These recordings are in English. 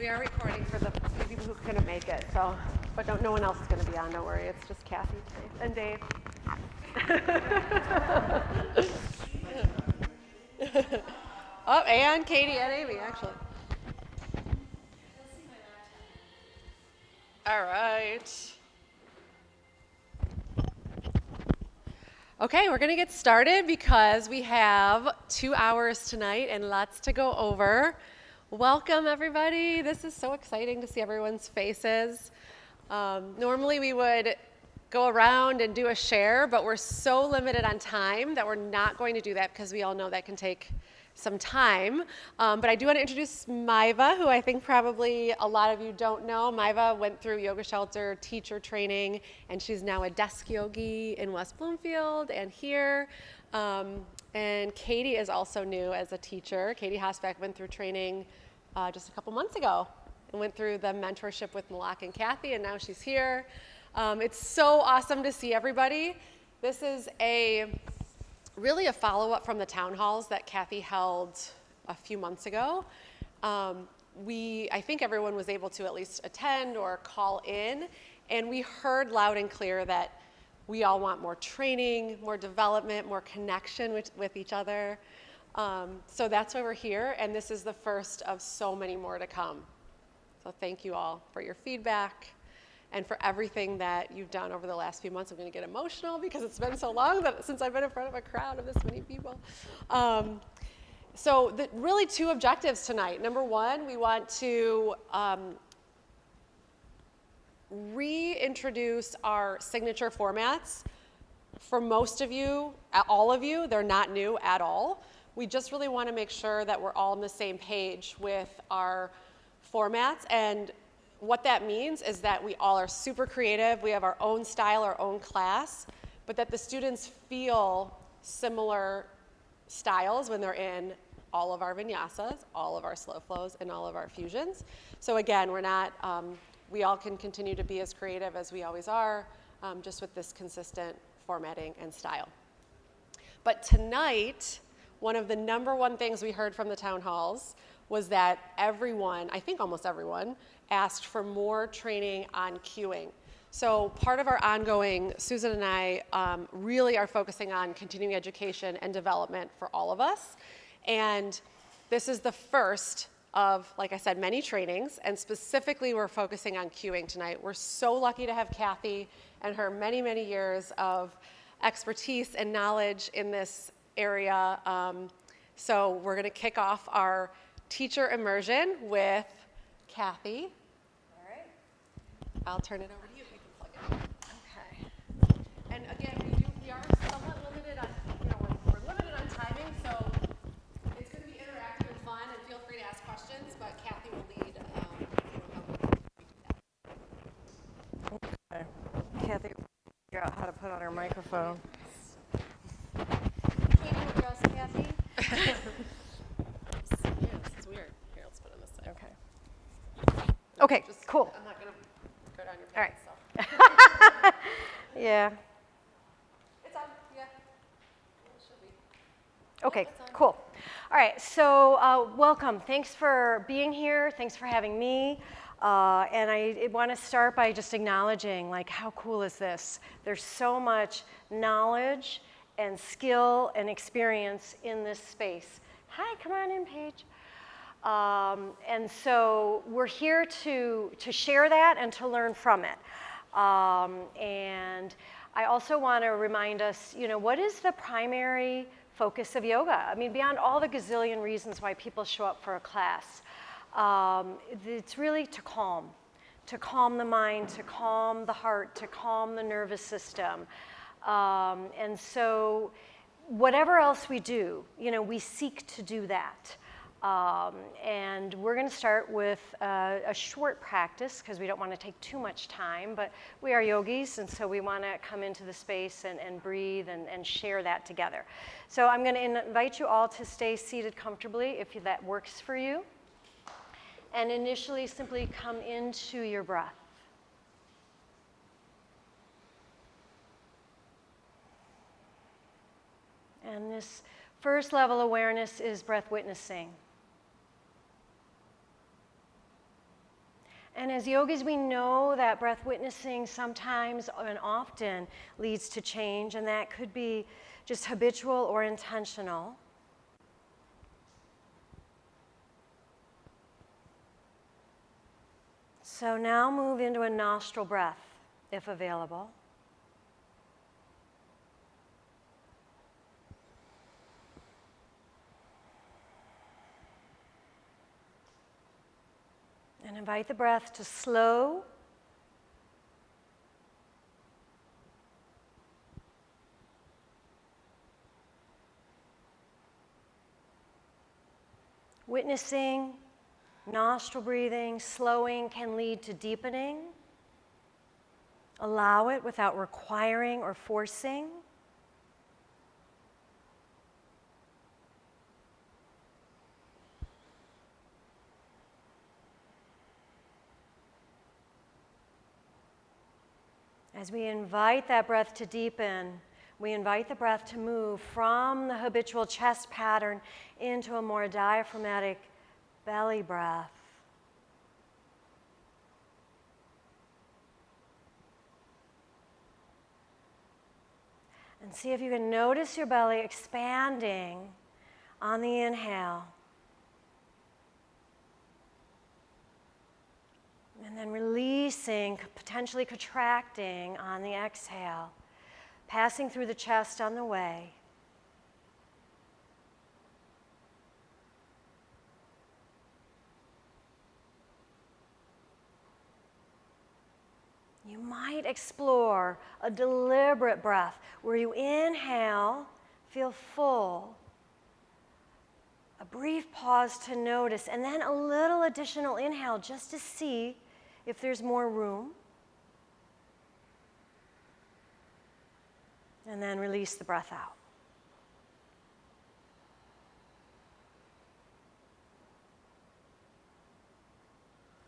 We are recording for the few people who couldn't make it, so, but no one else is going to be on, don't worry. It's just Kathy today, and Dave. Oh, and Katie and Amy, actually. All right. Okay, we're going to get started because we have 2 hours tonight and lots to go over. Welcome, everybody. This is so exciting to see everyone's faces. Normally we would go around and do a share, but we're so limited on time that we're not going to do that because we all know that can take some time. But I do want to introduce Maiva, who I think probably a lot of you don't know. Maiva went through Yoga Shelter teacher training, and she's now a desk yogi in West Bloomfield and here. And Katie is also new as a teacher. Katie Hosbeck went through training just a couple months ago and went through the mentorship with Malak and Kathy, and now she's here. It's so awesome to see everybody. This is really a follow-up from the town halls that Kathy held a few months ago. I think everyone was able to at least attend or call in, and we heard loud and clear that we all want more training, more development, more connection with each other. So that's why we're here, and this is the first of so many more to come. So thank you all for your feedback and for everything that you've done over the last few months. I'm going to get emotional because it's been so long since I've been in front of a crowd of this many people. So really 2 objectives tonight. Number 1, we want to reintroduce our signature formats. For most of you, all of you, they're not new at all. We just really want to make sure that we're all on the same page with our formats, and what that means is that we all are super creative, we have our own style, our own class, but that the students feel similar styles when they're in all of our vinyasas, all of our slow flows, and all of our fusions. So again, we all can continue to be as creative as we always are, just with this consistent formatting and style. But tonight, one of the number 1 things we heard from the town halls was that everyone, I think almost everyone, asked for more training on cueing. So part of our ongoing, Susan and I really are focusing on continuing education and development for all of us. And this is the first of, like I said, many trainings, and specifically we're focusing on cueing tonight. We're so lucky to have Kathy and her many, many years of expertise and knowledge in this area. So we're going to kick off our teacher immersion with Kathy. All right. I'll turn it over to you. You can plug it. Okay. And again, we are somewhat limited on, we're limited on timing, so it's going to be interactive and fun, and feel free to ask questions, but Kathy will lead how we do that. Okay. Kathy will figure out how to put on her microphone. Katie will dress Kathy. This is weird. Here, let's put it on this side. Okay, cool. I'm not going to go down your pants. All right. So. Yeah. It's on. Yeah. It should be. Okay, cool. All right, so welcome. Thanks for being here. Thanks for having me. And I want to start by just acknowledging, how cool is this? There's so much knowledge and skill and experience in this space. Hi, come on in, Paige. And so we're here to share that and to learn from it. And I also want to remind us, what is the primary focus of yoga? I mean, beyond all the gazillion reasons why people show up for a class, it's really to calm the mind, to calm the heart, to calm the nervous system. And so whatever else we do, we seek to do that. And we're going to start with a short practice because we don't want to take too much time, but we are yogis, and so we want to come into the space and breathe and share that together. So I'm going to invite you all to stay seated comfortably if that works for you. And initially simply come into your breath. And this first level awareness is breath witnessing. And as yogis, we know that breath witnessing sometimes and often leads to change, and that could be just habitual or intentional. So now move into a nostril breath, if available. And invite the breath to slow witnessing nostril breathing, slowing can lead to deepening. Allow it without requiring or forcing. As we invite that breath to deepen, we invite the breath to move from the habitual chest pattern into a more diaphragmatic belly breath. And see if you can notice your belly expanding on the inhale. And then releasing, potentially contracting on the exhale, passing through the chest on the way. You might explore a deliberate breath where you inhale, feel full, a brief pause to notice, and then a little additional inhale just to see if there's more room. And then release the breath out.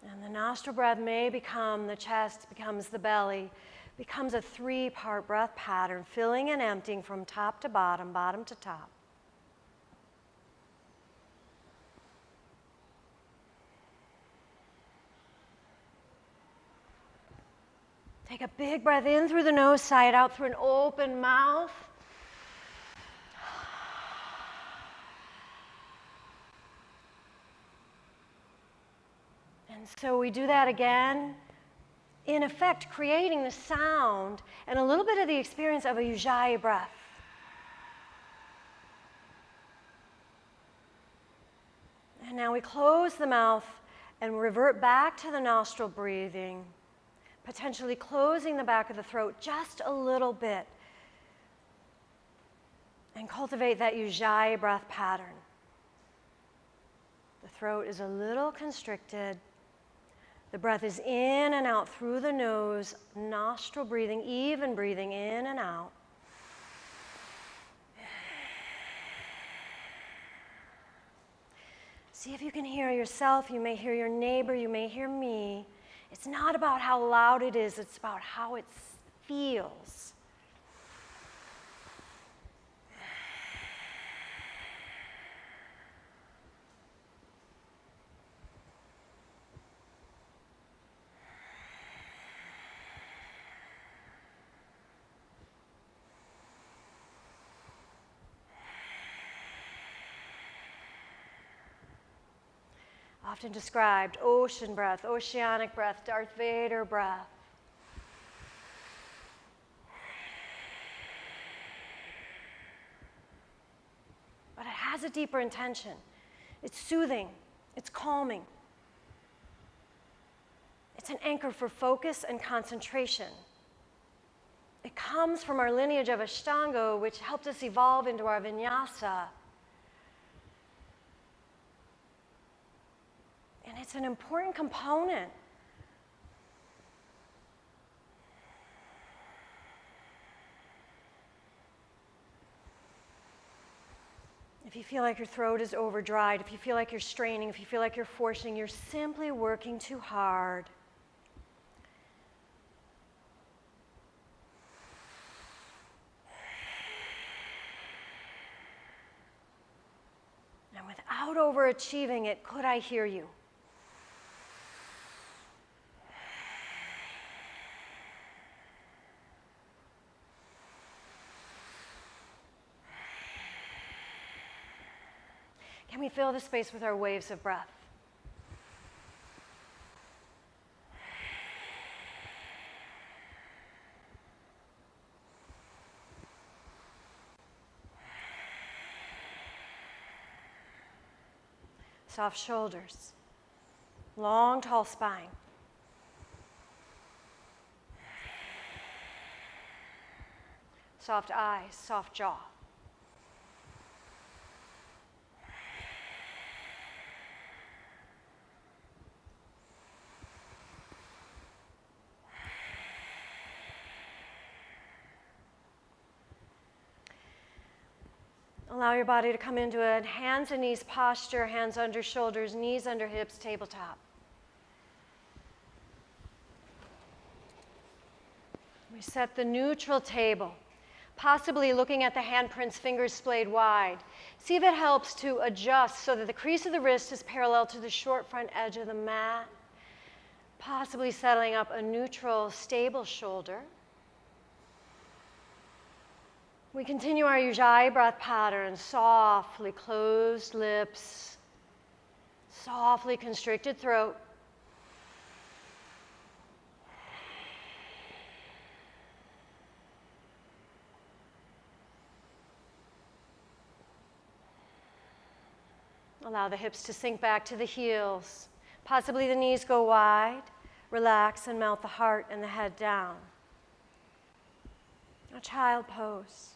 And the nostril breath may become the chest, becomes the belly, becomes a 3-part breath pattern, filling and emptying from top to bottom, bottom to top. Take a big breath in through the nose, sigh it out through an open mouth. And so we do that again, in effect creating the sound and a little bit of the experience of a Ujjayi breath. And now we close the mouth and revert back to the nostril breathing, potentially closing the back of the throat just a little bit, and cultivate that Ujjayi breath pattern. The throat is a little constricted. The breath is in and out through the nose, nostril breathing, even breathing in and out. See if you can hear yourself. You may hear your neighbor. You may hear me. It's not about how loud it is. It's about how it feels. Often described ocean breath, oceanic breath, Darth Vader breath. But it has a deeper intention. It's soothing, it's calming. It's an anchor for focus and concentration. It comes from our lineage of Ashtanga, which helped us evolve into our vinyasa. And it's an important component. If you feel like your throat is overdried, if you feel like you're straining, if you feel like you're forcing, you're simply working too hard. And without overachieving it, could I hear you? we fill the space with our waves of breath. Soft shoulders, long, tall spine. Soft eyes, soft jaw. Allow your body to come into a hands and knees posture, hands under shoulders, knees under hips, tabletop. We set the neutral table, possibly looking at the handprints, fingers splayed wide. See if it helps to adjust so that the crease of the wrist is parallel to the short front edge of the mat, possibly settling up a neutral, stable shoulder. We continue our Ujjayi breath pattern, softly closed lips, softly constricted throat. Allow the hips to sink back to the heels. Possibly the knees go wide. Relax and melt the heart and the head down. A child pose.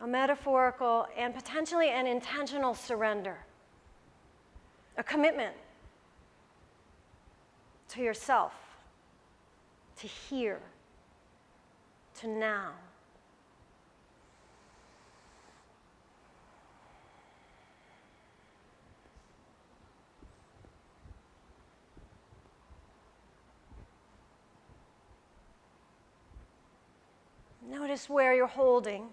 A metaphorical and potentially an intentional surrender. A commitment to yourself, to here, to now. Notice where you're holding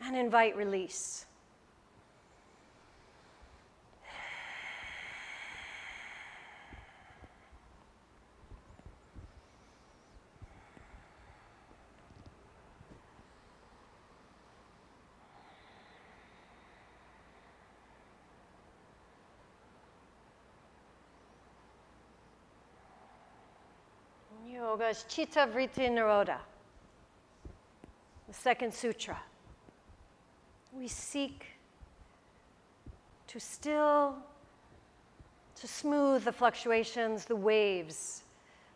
and invite release. Yoga's Chitta Vritti Nirodha, the second sutra. We seek to still, to smooth the fluctuations, the waves,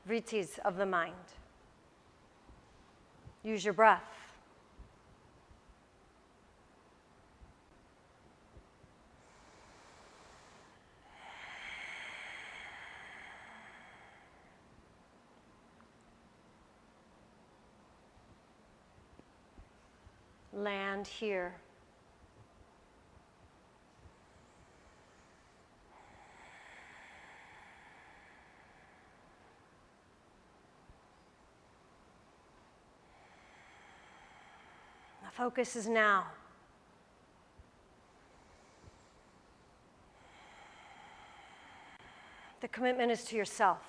vrittis of the mind. Use your breath. Land here. The focus is now. The commitment is to yourself.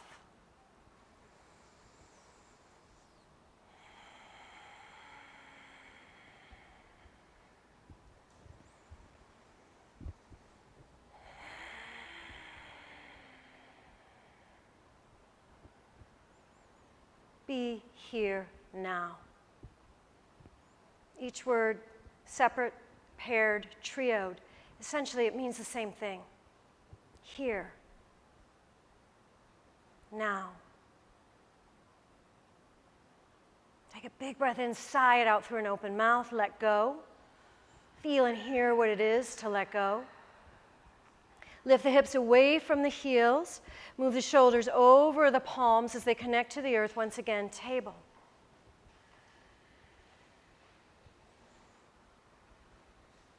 Be here now. Each word, separate, paired, trioed, essentially it means the same thing. Here. Now. Take a big breath in, sigh it out through an open mouth, let go. Feel and hear what it is to let go. Lift the hips away from the heels. Move the shoulders over the palms as they connect to the earth. Once again, table.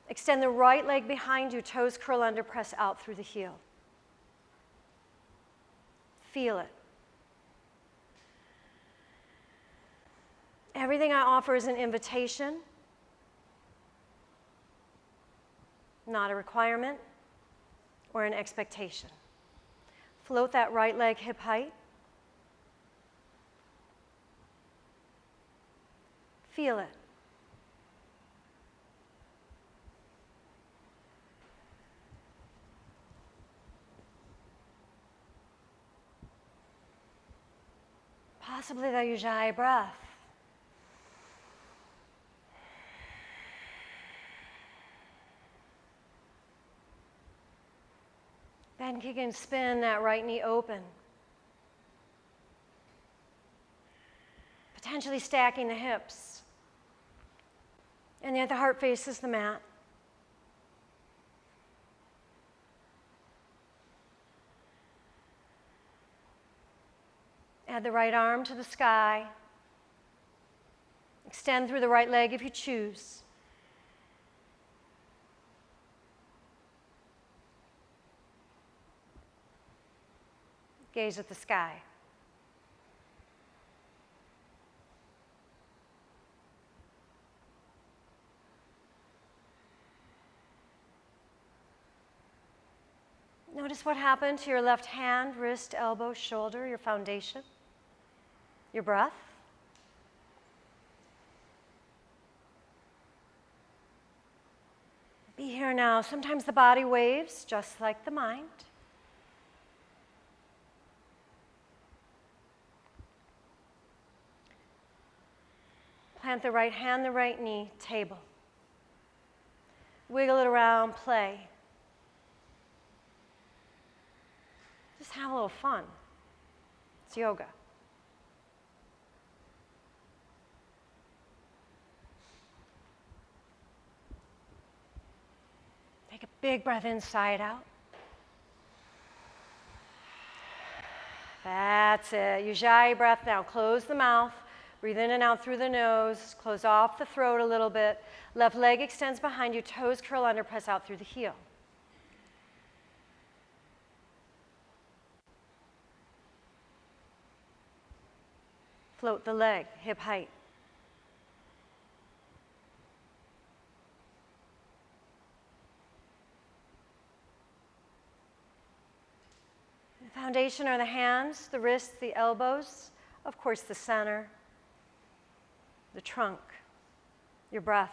Extend the right leg behind you. Toes curl under, press out through the heel. Feel it. Everything I offer is an invitation, not a requirement or an expectation. Float that right leg hip height. Feel it. Possibly the Ujjayi breath. Bend, kick, and spin that right knee open. Potentially stacking the hips. And yet the heart faces the mat. Add the right arm to the sky. Extend through the right leg if you choose. Gaze at the sky. Notice what happened to your left hand, wrist, elbow, shoulder, your foundation, your breath. Be here now. Sometimes the body waves just like the mind. Plant the right hand, the right knee, table. Wiggle it around, play. Just have a little fun. It's yoga. Take a big breath inside out. That's it. Ujjayi breath now. Close the mouth. Breathe in and out through the nose. Close off the throat a little bit. Left leg extends behind you. Toes curl under. Press out through the heel. Float the leg, hip height. The foundation are the hands, the wrists, the elbows, of course the center, the trunk, your breath.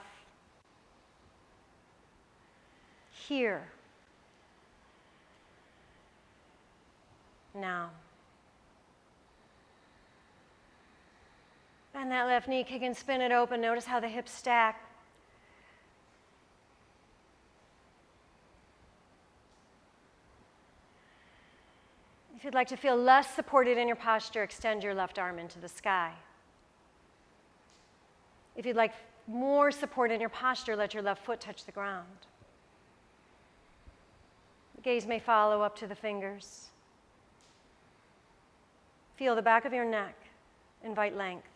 Here. Now. Bend that left knee, kick and spin it open. Notice how the hips stack. If you'd like to feel less supported in your posture, extend your left arm into the sky. If you'd like more support in your posture, let your left foot touch the ground. The gaze may follow up to the fingers. Feel the back of your neck. Invite length.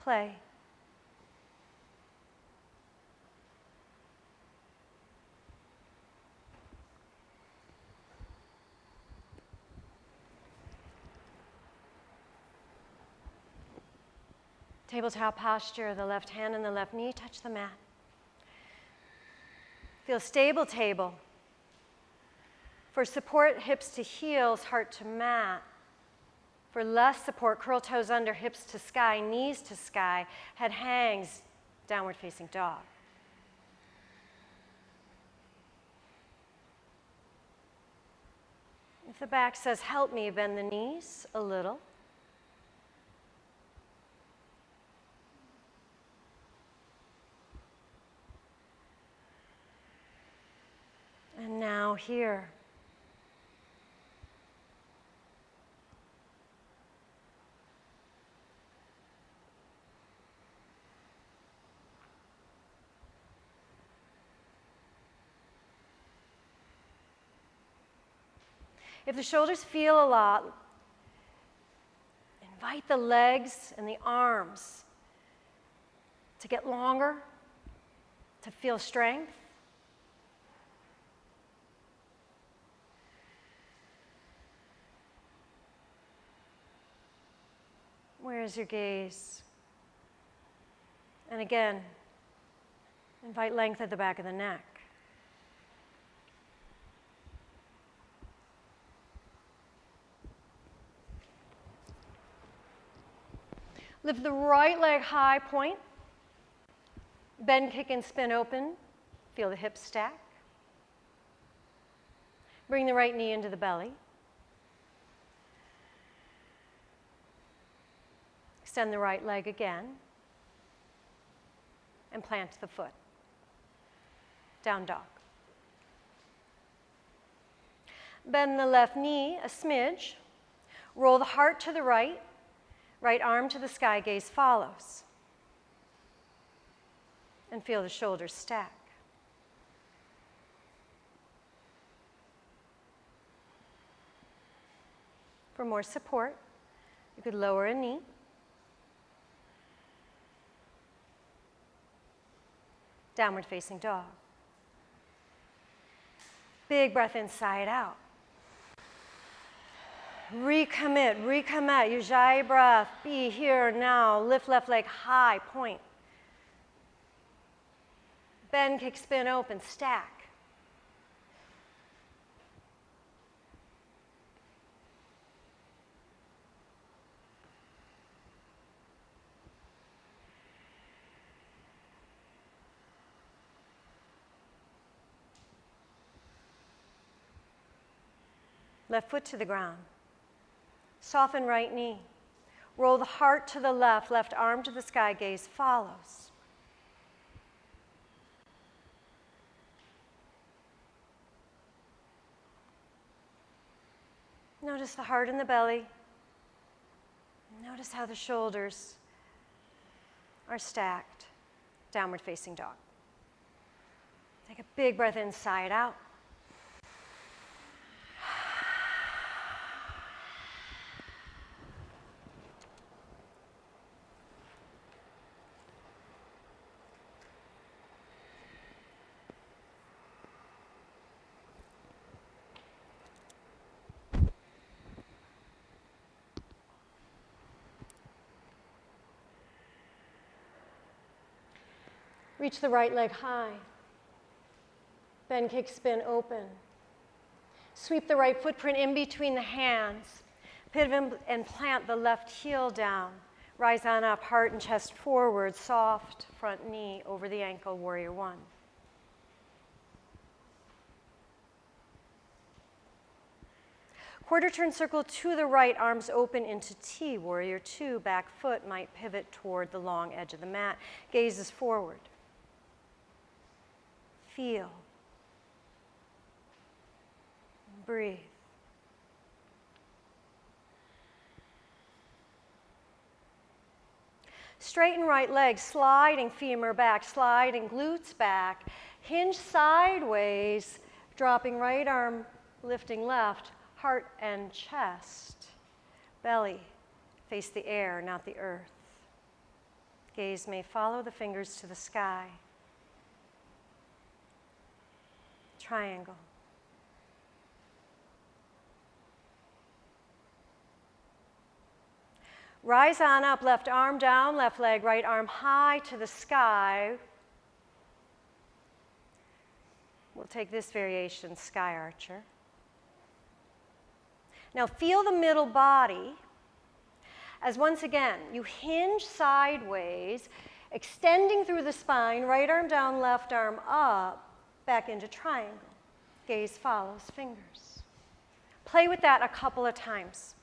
Play. Tabletop posture, the left hand and the left knee touch the mat. Feel stable table. For support, hips to heels, heart to mat. For less support, curl toes under, hips to sky, knees to sky, head hangs, downward facing dog. If the back says, help me, bend the knees a little. And now here. If the shoulders feel a lot, invite the legs and the arms to get longer, to feel strength. Where is your gaze? And again, invite length at the back of the neck. Lift the right leg high, point. Bend, kick, and spin open. Feel the hips stack. Bring the right knee into the belly. Extend the right leg again. And plant the foot. Down dog. Bend the left knee a smidge. Roll the heart to the right. Right arm to the sky, gaze follows. And feel the shoulders stack. For more support, you could lower a knee. Downward facing dog. Big breath inside out. Recommit. Ujjayi breath. Be here now. Lift left leg high, point. Bend, kick, spin, open, stack. Left foot to the ground. Soften right knee. Roll the heart to the left, left arm to the sky, gaze follows. Notice the heart in the belly. Notice how the shoulders are stacked. Downward facing dog. Take a big breath inside out. Reach the right leg high. Bend, kick, spin, open. Sweep the right footprint in between the hands. Pivot and plant the left heel down. Rise on up, heart and chest forward, soft front knee over the ankle, warrior one. Quarter turn circle to the right, arms open into T, warrior two. Back foot might pivot toward the long edge of the mat. Gazes forward. Feel. Breathe. Straighten right leg, sliding femur back, sliding glutes back. Hinge sideways, dropping right arm, lifting left, heart and chest. Belly, face the air, not the earth. Gaze may follow the fingers to the sky. Triangle. Rise on up, left arm down, left leg, right arm high to the sky. We'll take this variation, sky archer. Now feel the middle body as once again you hinge sideways, extending through the spine, right arm down, left arm up, back into triangle. Gaze follows fingers. Play with that a couple of times.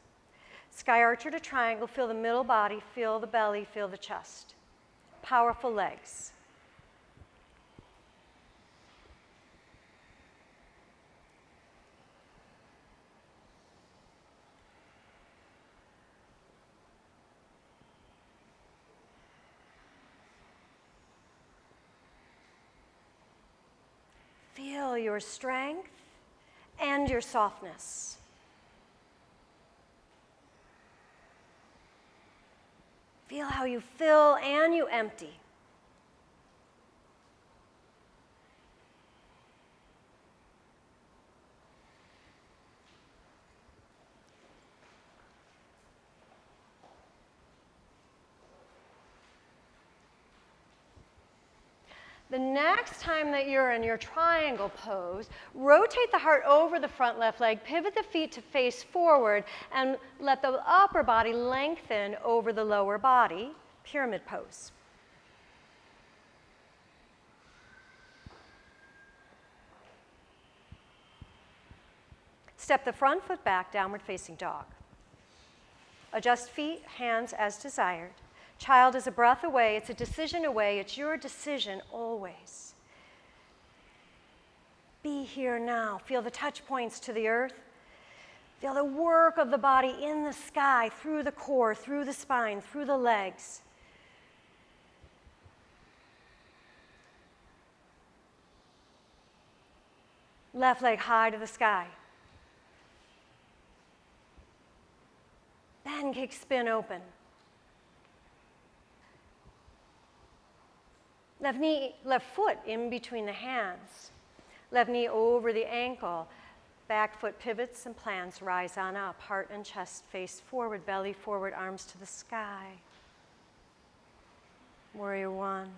Sky archer to triangle, feel the middle body, feel the belly, feel the chest. Powerful legs. Feel your strength and your softness. Feel how you fill and you empty. The next time that you're in your triangle pose, rotate the heart over the front left leg, pivot the feet to face forward, and let the upper body lengthen over the lower body, pyramid pose. Step the front foot back, downward facing dog. Adjust feet, hands as desired. Child is a breath away. It's a decision away. It's your decision always. Be here now. Feel the touch points to the earth. Feel the work of the body in the sky, through the core, through the spine, through the legs. Left leg high to the sky. Then kick, spin, open. Left foot in between the hands. Left knee over the ankle. Back foot pivots and plants, rise on up. Heart and chest face forward, belly forward, arms to the sky. Warrior one.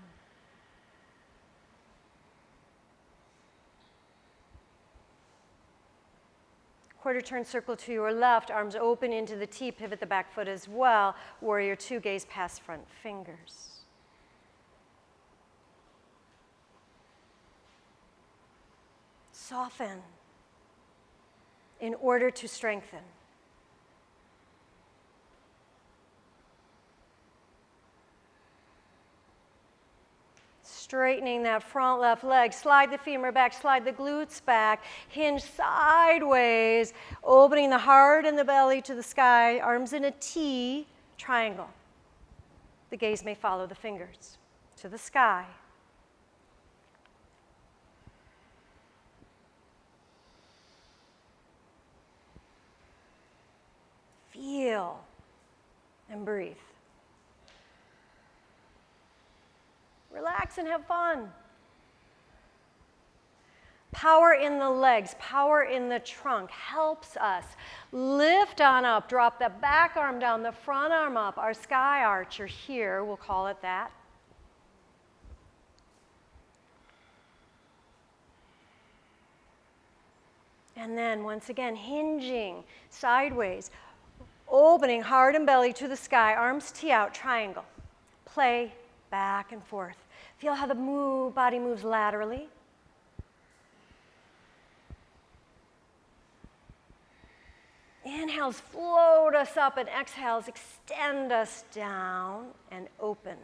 Quarter turn circle to your left, arms open into the T, pivot the back foot as well. Warrior two, gaze past front fingers. Soften in order to strengthen. Straightening that front left leg, slide the femur back, slide the glutes back, hinge sideways, opening the heart and the belly to the sky, arms in a T, triangle. The gaze may follow the fingers to the sky. Feel and breathe. Relax and have fun. Power in the legs, power in the trunk helps us lift on up, drop the back arm down, the front arm up, our sky archer here, we'll call it that. And then once again, hinging sideways, opening heart and belly to the sky, arms tee out, triangle. Play back and forth. Feel how the body moves laterally. Inhales float us up, and exhales extend us down and open.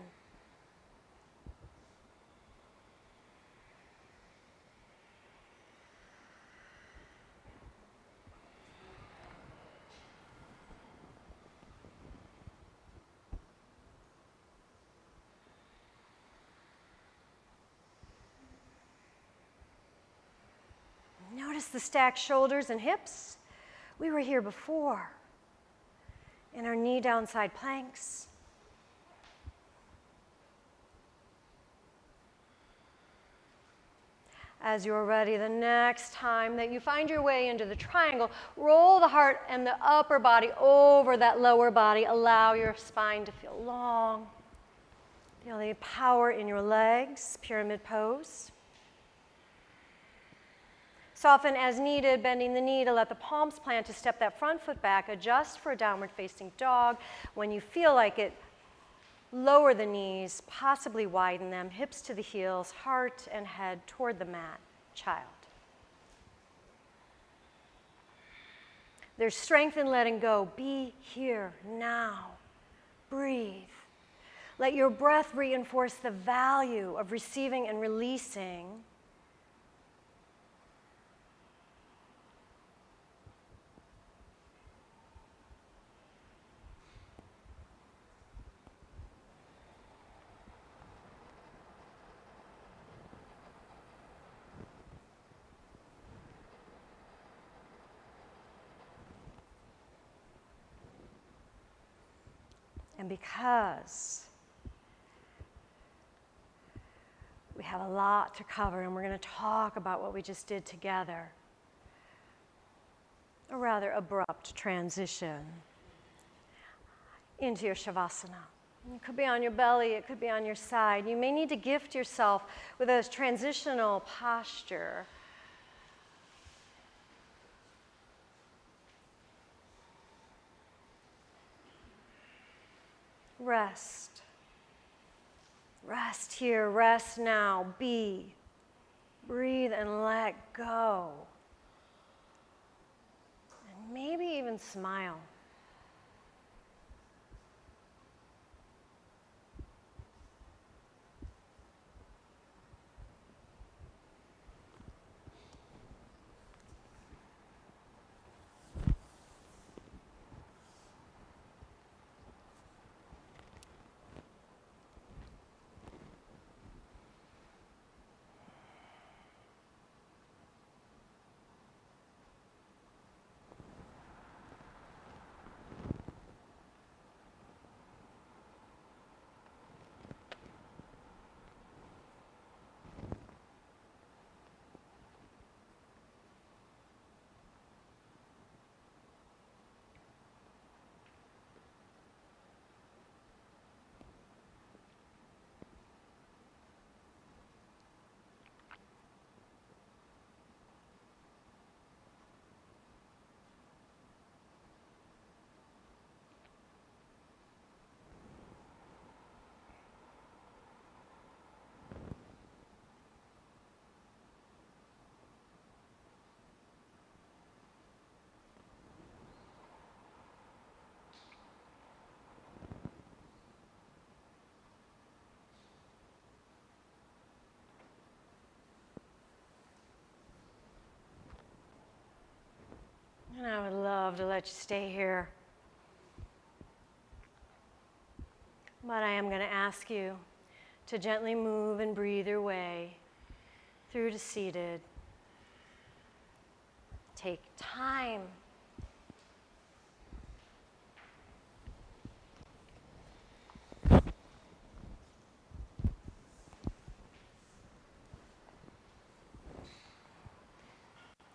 Notice the stacked shoulders and hips. We were here before in our knee down side planks. As you're ready, the next time that you find your way into the triangle, roll the heart and the upper body over that lower body. Allow your spine to feel long. Feel the power in your legs, pyramid pose. Soften as needed, bending the knee to let the palms plant to step that front foot back. Adjust for a downward facing dog. When you feel like it, lower the knees, possibly widen them, hips to the heels, heart and head toward the mat, child. There's strength in letting go. Be here now. Breathe. Let your breath reinforce the value of receiving and releasing. And because we have a lot to cover and we're going to talk about what we just did together, a rather abrupt transition into your Shavasana. It could be on your belly, it could be on your side. You may need to gift yourself with a transitional posture. Rest. Rest here, rest now. Be. Breathe and let go. maybe even smile. And I would love to let you stay here. But I am going to ask you to gently move and breathe your way through to seated. Take time.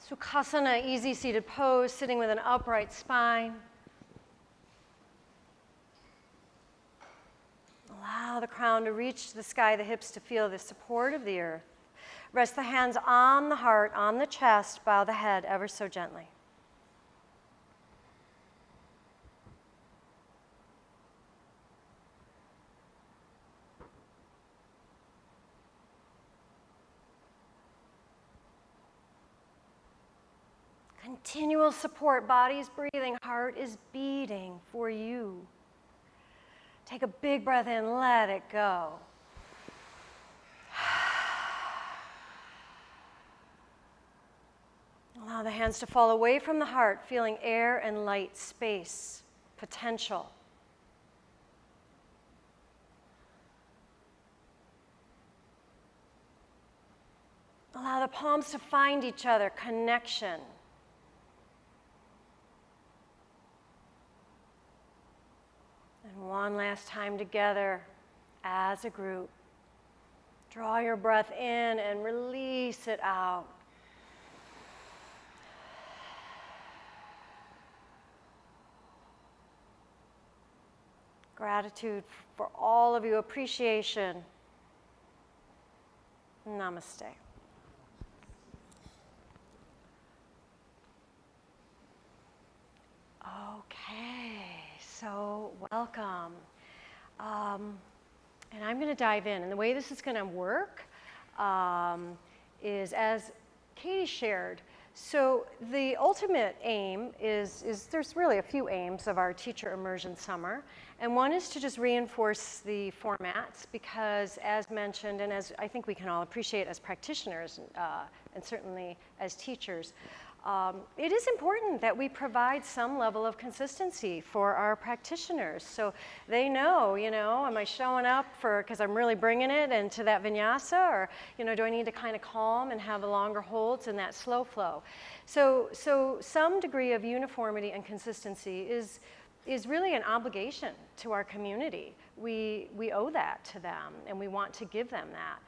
Sukhasana, easy seated pose, sitting with an upright spine. Allow the crown to reach to the sky, the hips to feel the support of the earth. Rest the hands on the heart, on the chest, bow the head ever so gently. Continual support, body is breathing, heart is beating for you. Take a big breath in, let it go. Allow the hands to fall away from the heart, feeling air and light, space, potential. Allow the palms to find each other, connection. And one last time together as a group. Draw your breath in and release it out. Gratitude for all of you, appreciation. Namaste. Okay, so welcome. And I'm going to dive in. And the way this is going to work is as Katie shared. So the ultimate aim is there's really a few aims of our Teacher Immersion Summer. And one is to just reinforce the formats because as mentioned, and as I think we can all appreciate as practitioners and certainly as teachers, it is important that we provide some level of consistency for our practitioners so they know, am I showing up because I'm really bringing it into that vinyasa, or, do I need to kind of calm and have a longer holds and that slow flow? So some degree of uniformity and consistency is really an obligation to our community. We owe that to them, and we want to give them that.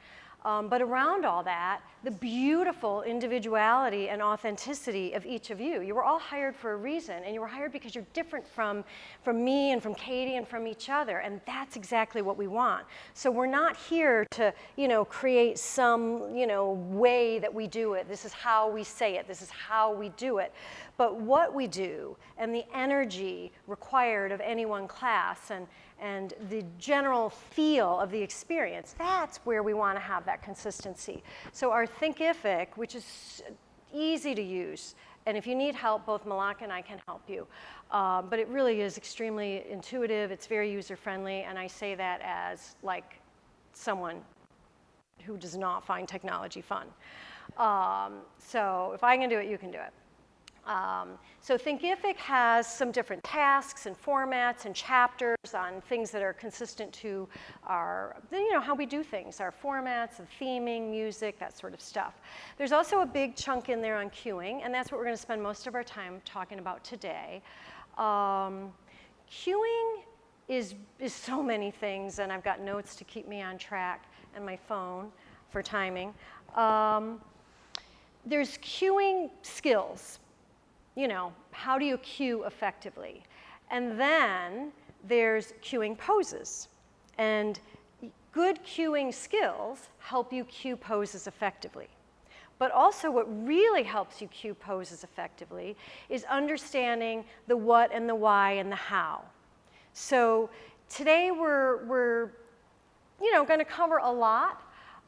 But around all that, the beautiful individuality and authenticity of each of you. You were all hired for a reason, and you were hired because you're different from me and from Katie and from each other, and that's exactly what we want. So we're not here to, create some, way that we do it. This is how we say it. This is how we do it. But what we do and the energy required of any one class and the general feel of the experience, that's where we want to have that consistency. So our Thinkific, which is easy to use, And if you need help, both Malaka and I can help you. But it really is extremely intuitive. It's very user-friendly. And I say that as like someone who does not find technology fun. So if I can do it, you can do it. So Thinkific has some different tasks and formats and chapters on things that are consistent to our, how we do things, our formats, the theming, music, that sort of stuff. There's also a big chunk in there on queuing, and that's what we're going to spend most of our time talking about today. Queuing is so many things, and I've got notes to keep me on track and my phone for timing. There's queuing skills. How do you queue effectively? And then there's queuing poses. And good queuing skills help you queue poses effectively. But also what really helps you queue poses effectively is understanding the what and the why and the how. So today we're going to cover a lot.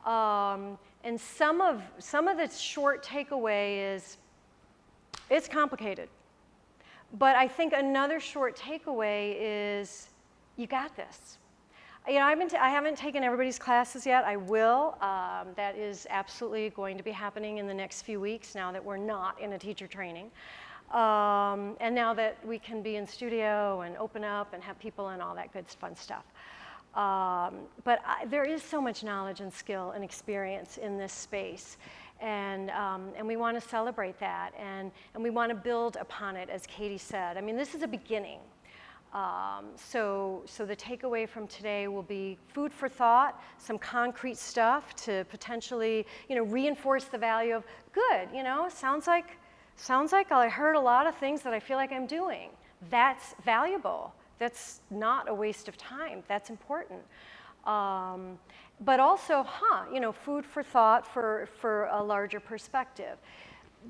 And some of the short takeaway is, it's complicated. But I think another short takeaway is, you got this. I haven't taken everybody's classes yet. I will. That is absolutely going to be happening in the next few weeks now that we're not in a teacher training. And now that we can be in studio and open up and have people and all that good fun stuff. But there is so much knowledge and skill and experience in this space. And we want to celebrate that, and we want to build upon it, as Katie said. I mean, this is a beginning. So the takeaway from today will be food for thought, some concrete stuff to potentially, reinforce the value of good. Sounds like I heard a lot of things that I feel like I'm doing. That's valuable. That's not a waste of time. That's important. But also, food for thought for a larger perspective.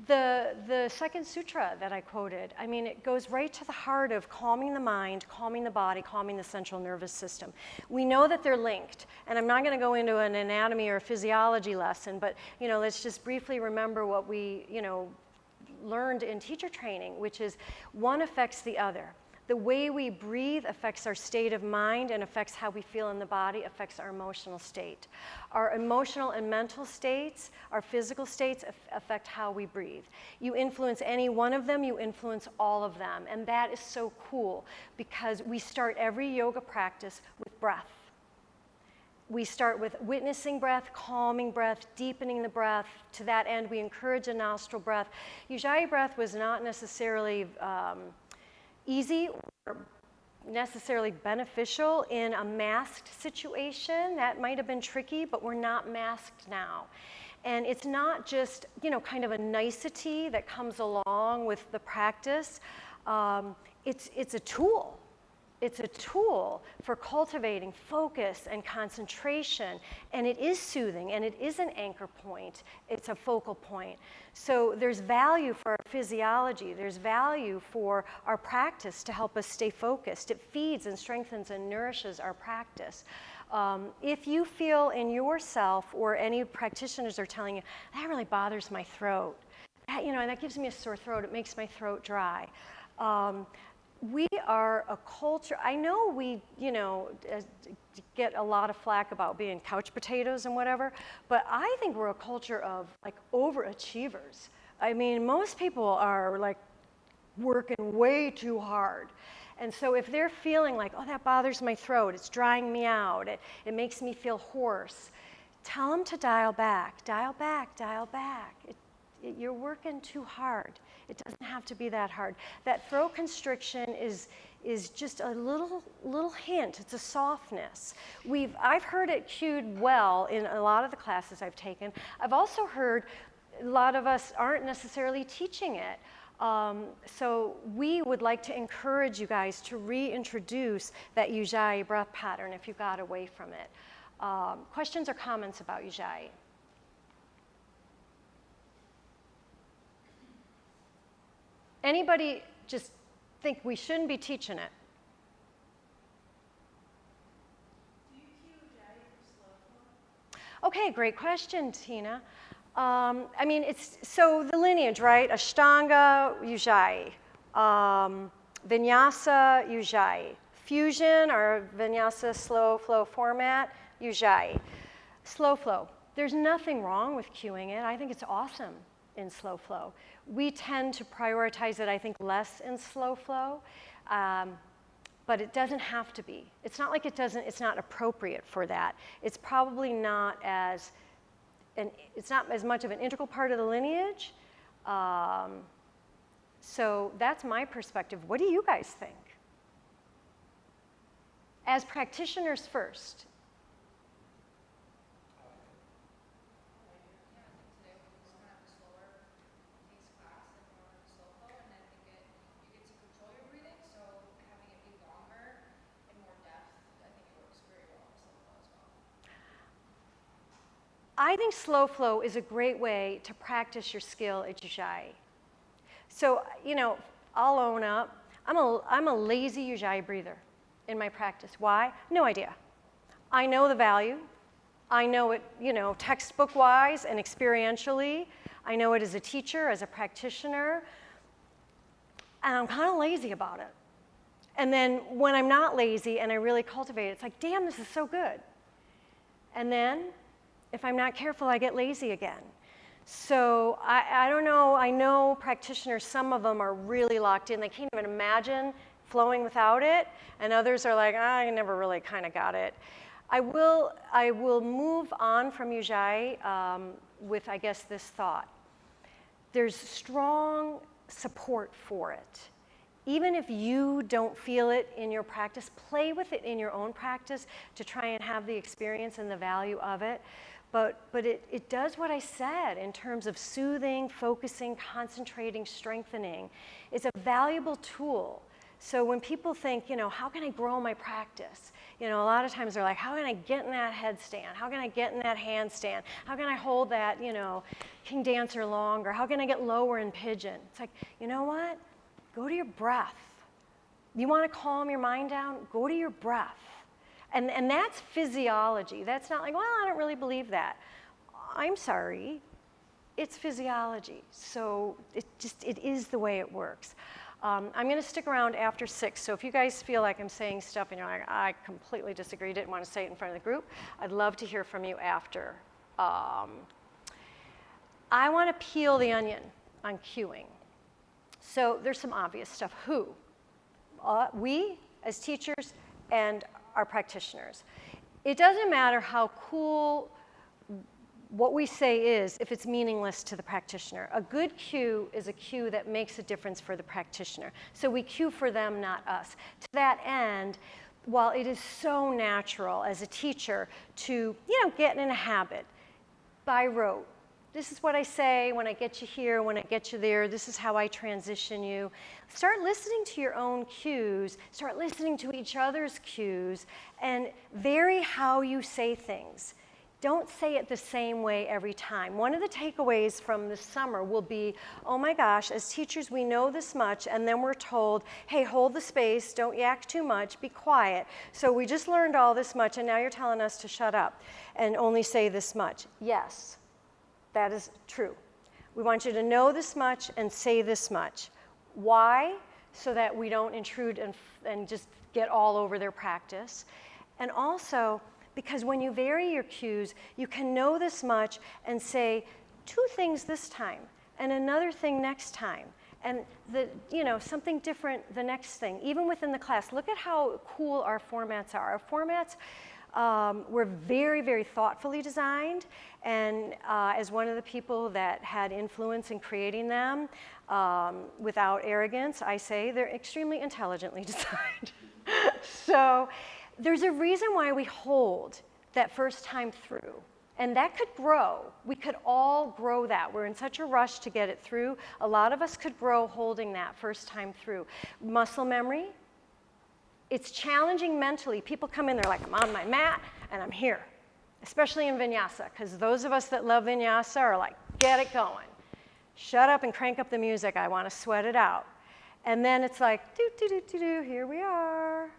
The second sutra that I quoted, it goes right to the heart of calming the mind, calming the body, calming the central nervous system. We know that they're linked, and I'm not going to go into an anatomy or physiology lesson, but let's just briefly remember what we learned in teacher training, which is one affects the other. The way we breathe affects our state of mind and affects how we feel in the body, affects our emotional state. Our emotional and mental states, our physical states affect how we breathe. You influence any one of them, you influence all of them. And that is so cool because we start every yoga practice with breath. We start with witnessing breath, calming breath, deepening the breath. To that end, we encourage a nostril breath. Ujjayi breath was not necessarily easy or necessarily beneficial in a masked situation. That might have been tricky, but we're not masked now. And it's not just, kind of a nicety that comes along with the practice. It's a tool. It's a tool for cultivating focus and concentration, and it is soothing, and it is an anchor point. It's a focal point. So there's value for our physiology. There's value for our practice to help us stay focused. It feeds and strengthens and nourishes our practice. If you feel in yourself, or any practitioners are telling you, that really bothers my throat, that gives me a sore throat, it makes my throat dry. We are a culture, I know we, get a lot of flack about being couch potatoes and whatever, but I think we're a culture of overachievers. Most people are working way too hard. And so if they're feeling like, oh, that bothers my throat, it's drying me out, it makes me feel hoarse, tell them to dial back, dial back, dial back. You're working too hard. It doesn't have to be that hard. That throat constriction is just a little hint. It's a softness. I've heard it cued well in a lot of the classes I've taken. I've also heard a lot of us aren't necessarily teaching it. So we would like to encourage you guys to reintroduce that Ujjayi breath pattern if you got away from it. Questions or comments about Ujjayi? Anybody just think we shouldn't be teaching it? Do you cue Ujjayi for slow flow? Okay, great question, Tina. I mean, it's, so the lineage, right? Ashtanga, Ujjayi. Vinyasa, Ujjayi. Fusion, or Vinyasa slow flow format, Ujjayi. Slow flow. There's nothing wrong with cueing it. I think it's awesome in slow flow. We tend to prioritize it, I think, less in slow flow, but it doesn't have to be. It's not like it's not appropriate for that. It's probably not as, it's not as much of an integral part of the lineage. So that's my perspective. What do you guys think? As practitioners first. I think slow flow is a great way to practice your skill at Ujjayi. So, you know, I'll own up. I'm a lazy Ujjayi breather in my practice. Why? No idea. I know the value. I know it, you know, textbook-wise and experientially. I know it as a teacher, as a practitioner. And I'm kind of lazy about it. And then when I'm not lazy and I really cultivate it, it's like, damn, this is so good. And then, if I'm not careful, I get lazy again. So I don't know, I know practitioners, some of them are really locked in. They can't even imagine flowing without it. And others are like, I never really kind of got it. I will move on from Ujjayi with, I guess, this thought. There's strong support for it. Even if you don't feel it in your practice, play with it in your own practice to try and have the experience and the value of it. But it does what I said in terms of soothing, focusing, concentrating, strengthening. It's a valuable tool. So when people think, you know, how can I grow my practice? You know, a lot of times they're like, how can I get in that headstand? How can I get in that handstand? How can I hold that, you know, King Dancer longer? How can I get lower in pigeon? It's like, you know what? Go to your breath. You want to calm your mind down? Go to your breath. And that's physiology. That's not like, well, I don't really believe that. I'm sorry. It's physiology. So it is the way it works. I'm going to stick around after 6. So if you guys feel like I'm saying stuff and you're like, I completely disagree, didn't want to say it in front of the group, I'd love to hear from you after. I want to peel the onion on cueing. So there's some obvious stuff. Who? We, as teachers, and our practitioners. It doesn't matter how cool what we say is if it's meaningless to the practitioner. A good cue is a cue that makes a difference for the practitioner. So we cue for them, not us. To that end, while it is so natural as a teacher to, you know, get in a habit by rote. This is what I say when I get you here, when I get you there. This is how I transition you. Start listening to your own cues. Start listening to each other's cues and vary how you say things. Don't say it the same way every time. One of the takeaways from this summer will be, oh my gosh, as teachers we know this much, and then we're told, hey, hold the space, don't yak too much, be quiet. So we just learned all this much, and now you're telling us to shut up and only say this much. Yes. That is true. We want you to know this much and say this much. Why? So that we don't intrude and just get all over their practice. And also, because when you vary your cues, you can know this much and say 2 things this time and another thing next time. And something different the next thing, even within the class. Look at how cool our formats are. Our formats were very, very thoughtfully designed, and as one of the people that had influence in creating them, without arrogance, I say they're extremely intelligently designed. So there's a reason why we hold that first time through, and that could grow. We could all grow that. We're in such a rush to get it through. A lot of us could grow holding that first time through. Muscle memory. It's challenging mentally. People come in, they're like, I'm on my mat, and I'm here, especially in vinyasa, because those of us that love vinyasa are like, get it going. Shut up and crank up the music. I want to sweat it out. And then it's like, do, here we are.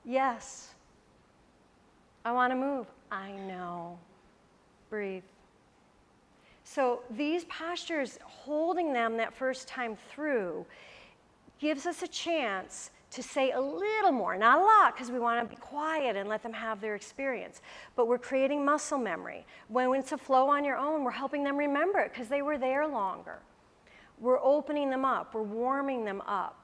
Yes. I want to move. I know. Breathe. So these postures, holding them that first time through, gives us a chance to say a little more, not a lot, because we want to be quiet and let them have their experience. But we're creating muscle memory. When it's a flow on your own, we're helping them remember it because they were there longer. We're opening them up. We're warming them up.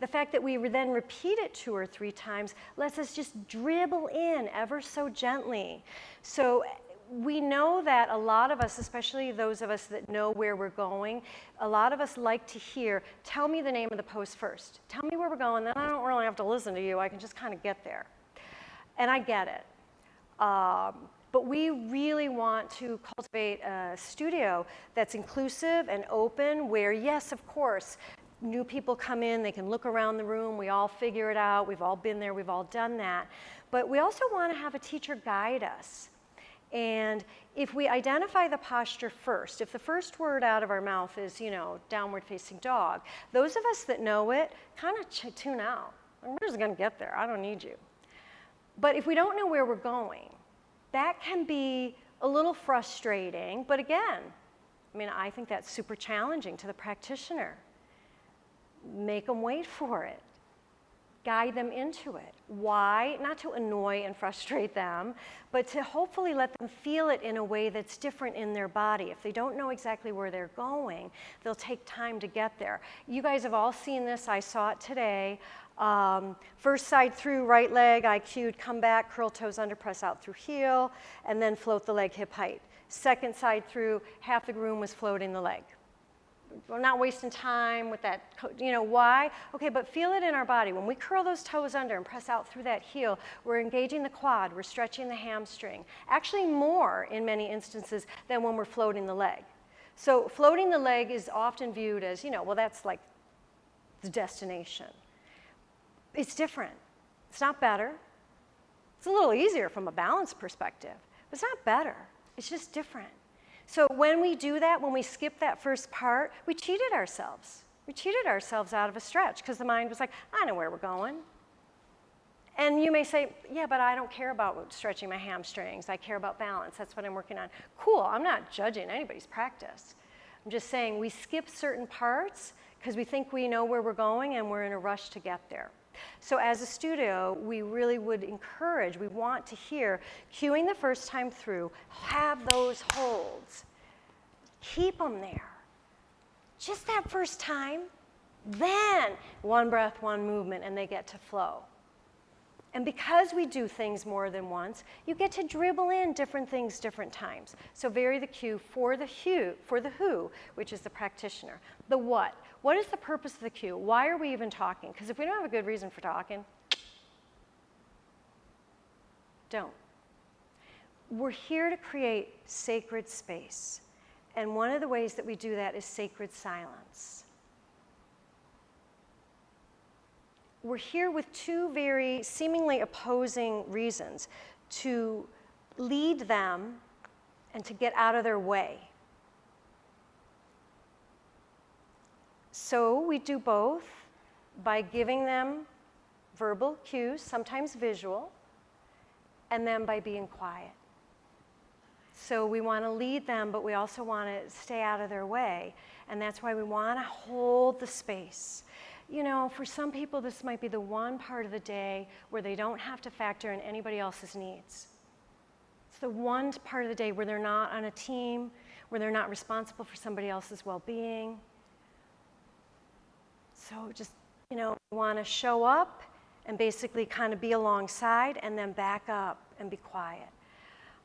The fact that we then repeat it 2 or 3 times lets us just dribble in ever so gently. So we know that a lot of us, especially those of us that know where we're going, a lot of us like to hear, tell me the name of the pose first. Tell me where we're going, then I don't really have to listen to you. I can just kind of get there. And I get it. But we really want to cultivate a studio that's inclusive and open, where, yes, of course, new people come in, they can look around the room, we all figure it out, we've all been there, we've all done that. But we also want to have a teacher guide us. And if we identify the posture first, if the first word out of our mouth is, downward facing dog, those of us that know it kind of tune out. We're just going to get there. I don't need you. But if we don't know where we're going, that can be a little frustrating. But again, I think that's super challenging to the practitioner. Make them wait for it. Guide them into it. Why? Not to annoy and frustrate them, but to hopefully let them feel it in a way that's different in their body. If they don't know exactly where they're going, they'll take time to get there. You guys have all seen this. I saw it today. First side through, right leg, I cued, come back, curl toes under, press out through heel, and then float the leg hip height. Second side through, half the room was floating the leg. We're not wasting time with that, why? Okay, but feel it in our body. When we curl those toes under and press out through that heel, we're engaging the quad, we're stretching the hamstring. Actually more in many instances than when we're floating the leg. So floating the leg is often viewed as, that's like the destination. It's different. It's not better. It's a little easier from a balance perspective, but it's not better. It's just different. So when we do that, when we skip that first part, we cheated ourselves. We cheated ourselves out of a stretch because the mind was like, I know where we're going. And you may say, yeah, but I don't care about stretching my hamstrings. I care about balance. That's what I'm working on. Cool, I'm not judging anybody's practice. I'm just saying we skip certain parts because we think we know where we're going and we're in a rush to get there. So as a studio, we really would encourage, we want to hear, cueing the first time through, have those holds. Keep them there. Just that first time, then one breath, one movement, and they get to flow. And because we do things more than once, you get to dribble in different things different times. So vary the cue for the who, which is the practitioner. The what. What is the purpose of the cue? Why are we even talking? Because if we don't have a good reason for talking, don't. We're here to create sacred space. And one of the ways that we do that is sacred silence. We're here with 2 very seemingly opposing reasons: to lead them and to get out of their way. So we do both by giving them verbal cues, sometimes visual, and then by being quiet. So we want to lead them, but we also want to stay out of their way. And that's why we want to hold the space. For some people, this might be the one part of the day where they don't have to factor in anybody else's needs. It's the one part of the day where they're not on a team, where they're not responsible for somebody else's well-being. So just, we want to show up and basically kind of be alongside and then back up and be quiet.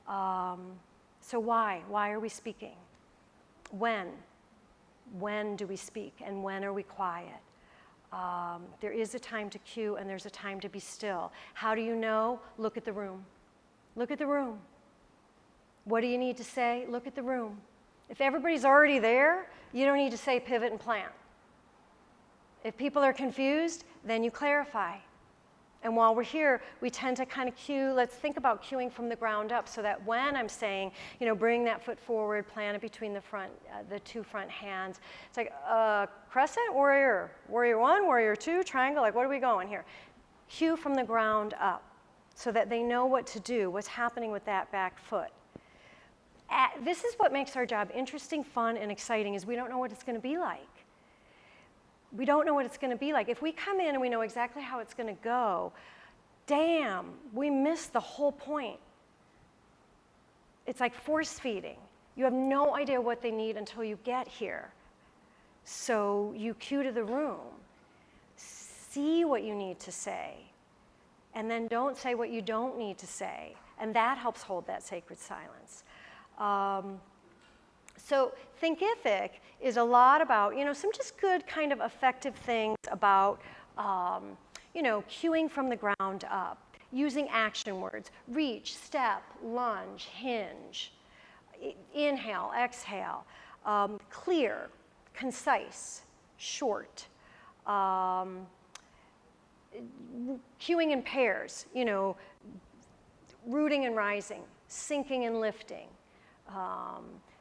So why? Why are we speaking? When? When do we speak and when are we quiet? There is a time to cue and there's a time to be still. How do you know? Look at the room. Look at the room. What do you need to say? Look at the room. If everybody's already there, you don't need to say pivot and plant. If people are confused, then you clarify. And while we're here, we tend to kind of cue. Let's think about cueing from the ground up so that when I'm saying, bring that foot forward, plant it between the 2 front hands. It's like crescent, warrior 1, warrior 2, triangle. Like, what are we going here? Cue from the ground up so that they know what to do, what's happening with that back foot. this is what makes our job interesting, fun, and exciting, is we don't know what it's going to be like. We don't know what it's going to be like. If we come in and we know exactly how it's going to go, damn, we missed the whole point. It's like force feeding. You have no idea what they need until you get here. So you cue to the room. See what you need to say. And then don't say what you don't need to say. And that helps hold that sacred silence. So Thinkific is a lot about, some just good kind of effective things about, cueing from the ground up, using action words, reach, step, lunge, hinge, inhale, exhale, clear, concise, short, cueing in pairs, rooting and rising, sinking and lifting,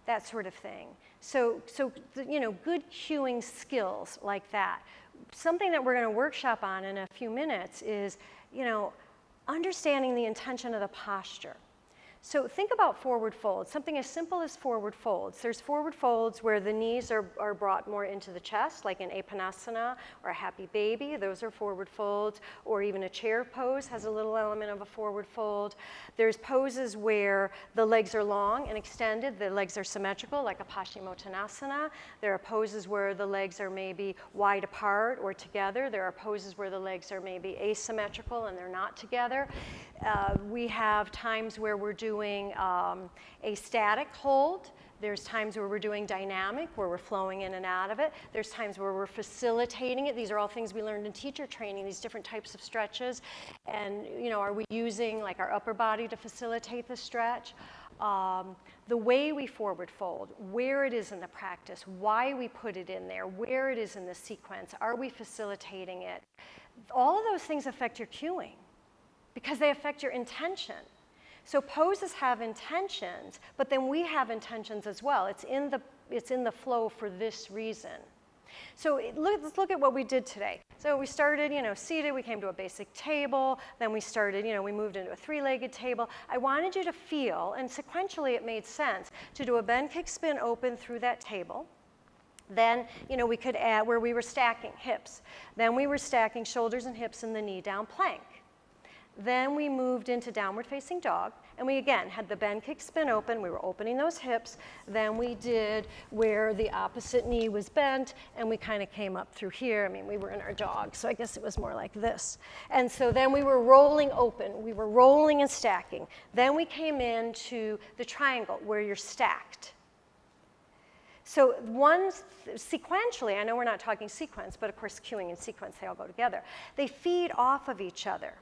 that sort of thing. So good cueing skills like that. Something that we're going to workshop on in a few minutes is, understanding the intention of the posture. So think about forward folds, something as simple as forward folds. There's forward folds where the knees are brought more into the chest, like in Apanasana or a happy baby. Those are forward folds. Or even a chair pose has a little element of a forward fold. There's poses where the legs are long and extended. The legs are symmetrical, like a Paschimottanasana. There are poses where the legs are maybe wide apart or together. There are poses where the legs are maybe asymmetrical and they're not together. We have times where we're doing a static hold. There's times where we're doing dynamic, where we're flowing in and out of it. There's times where we're facilitating it. These are all things we learned in teacher training, these different types of stretches. And, are we using like our upper body to facilitate the stretch? The way we forward fold, where it is in the practice, why we put it in there, where it is in the sequence, are we facilitating it? All of those things affect your cueing because they affect your intention. So poses have intentions, but then we have intentions as well. It's in the flow for this reason. So let's look at what we did today. So we started, seated. We came to a basic table. Then we started, we moved into a three-legged table. I wanted you to feel, and sequentially it made sense, to do a bend, kick, spin, open through that table. Then, we could add where we were stacking hips. Then we were stacking shoulders and hips in the knee down plank. Then we moved into downward facing dog, and we again had the bend, kick, spin, open. We were opening those hips. Then we did where the opposite knee was bent, and we kind of came up through here. I mean, we were in our dog, so I guess it was more like this. And so then we were rolling open. We were rolling and stacking. Then we came into the triangle where you're stacked. So sequentially, I know we're not talking sequence, but of course cueing and sequence, they all go together. They feed off of each other.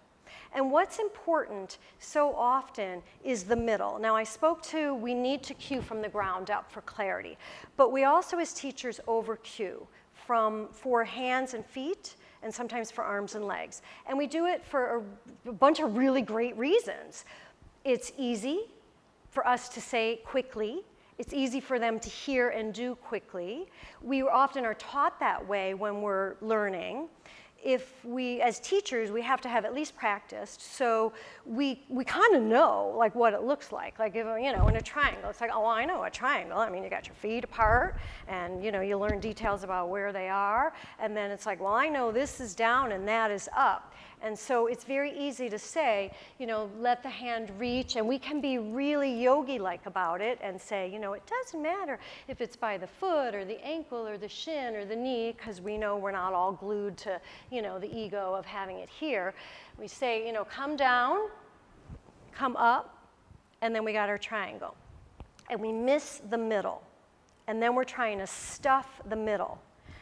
And what's important so often is the middle. Now I spoke to, we need to cue from the ground up for clarity, but we also as teachers over cue for hands and feet and sometimes for arms and legs. And we do it for a bunch of really great reasons. It's easy for us to say quickly. It's easy for them to hear and do quickly. We often are taught that way when we're learning. If we, as teachers, we have to have at least practiced, so we kind of know like what it looks like. Like if, in a triangle, it's like, oh, I know a triangle. I mean, you got your feet apart, and you learn details about where they are, and then it's like, well, I know this is down and that is up. And so it's very easy to say, let the hand reach, and we can be really yogi-like about it and say, it doesn't matter if it's by the foot or the ankle or the shin or the knee, because we know we're not all glued to, the ego of having it here. We say, come down, come up, and then we got our triangle. And we miss the middle. And then we're trying to stuff the middle.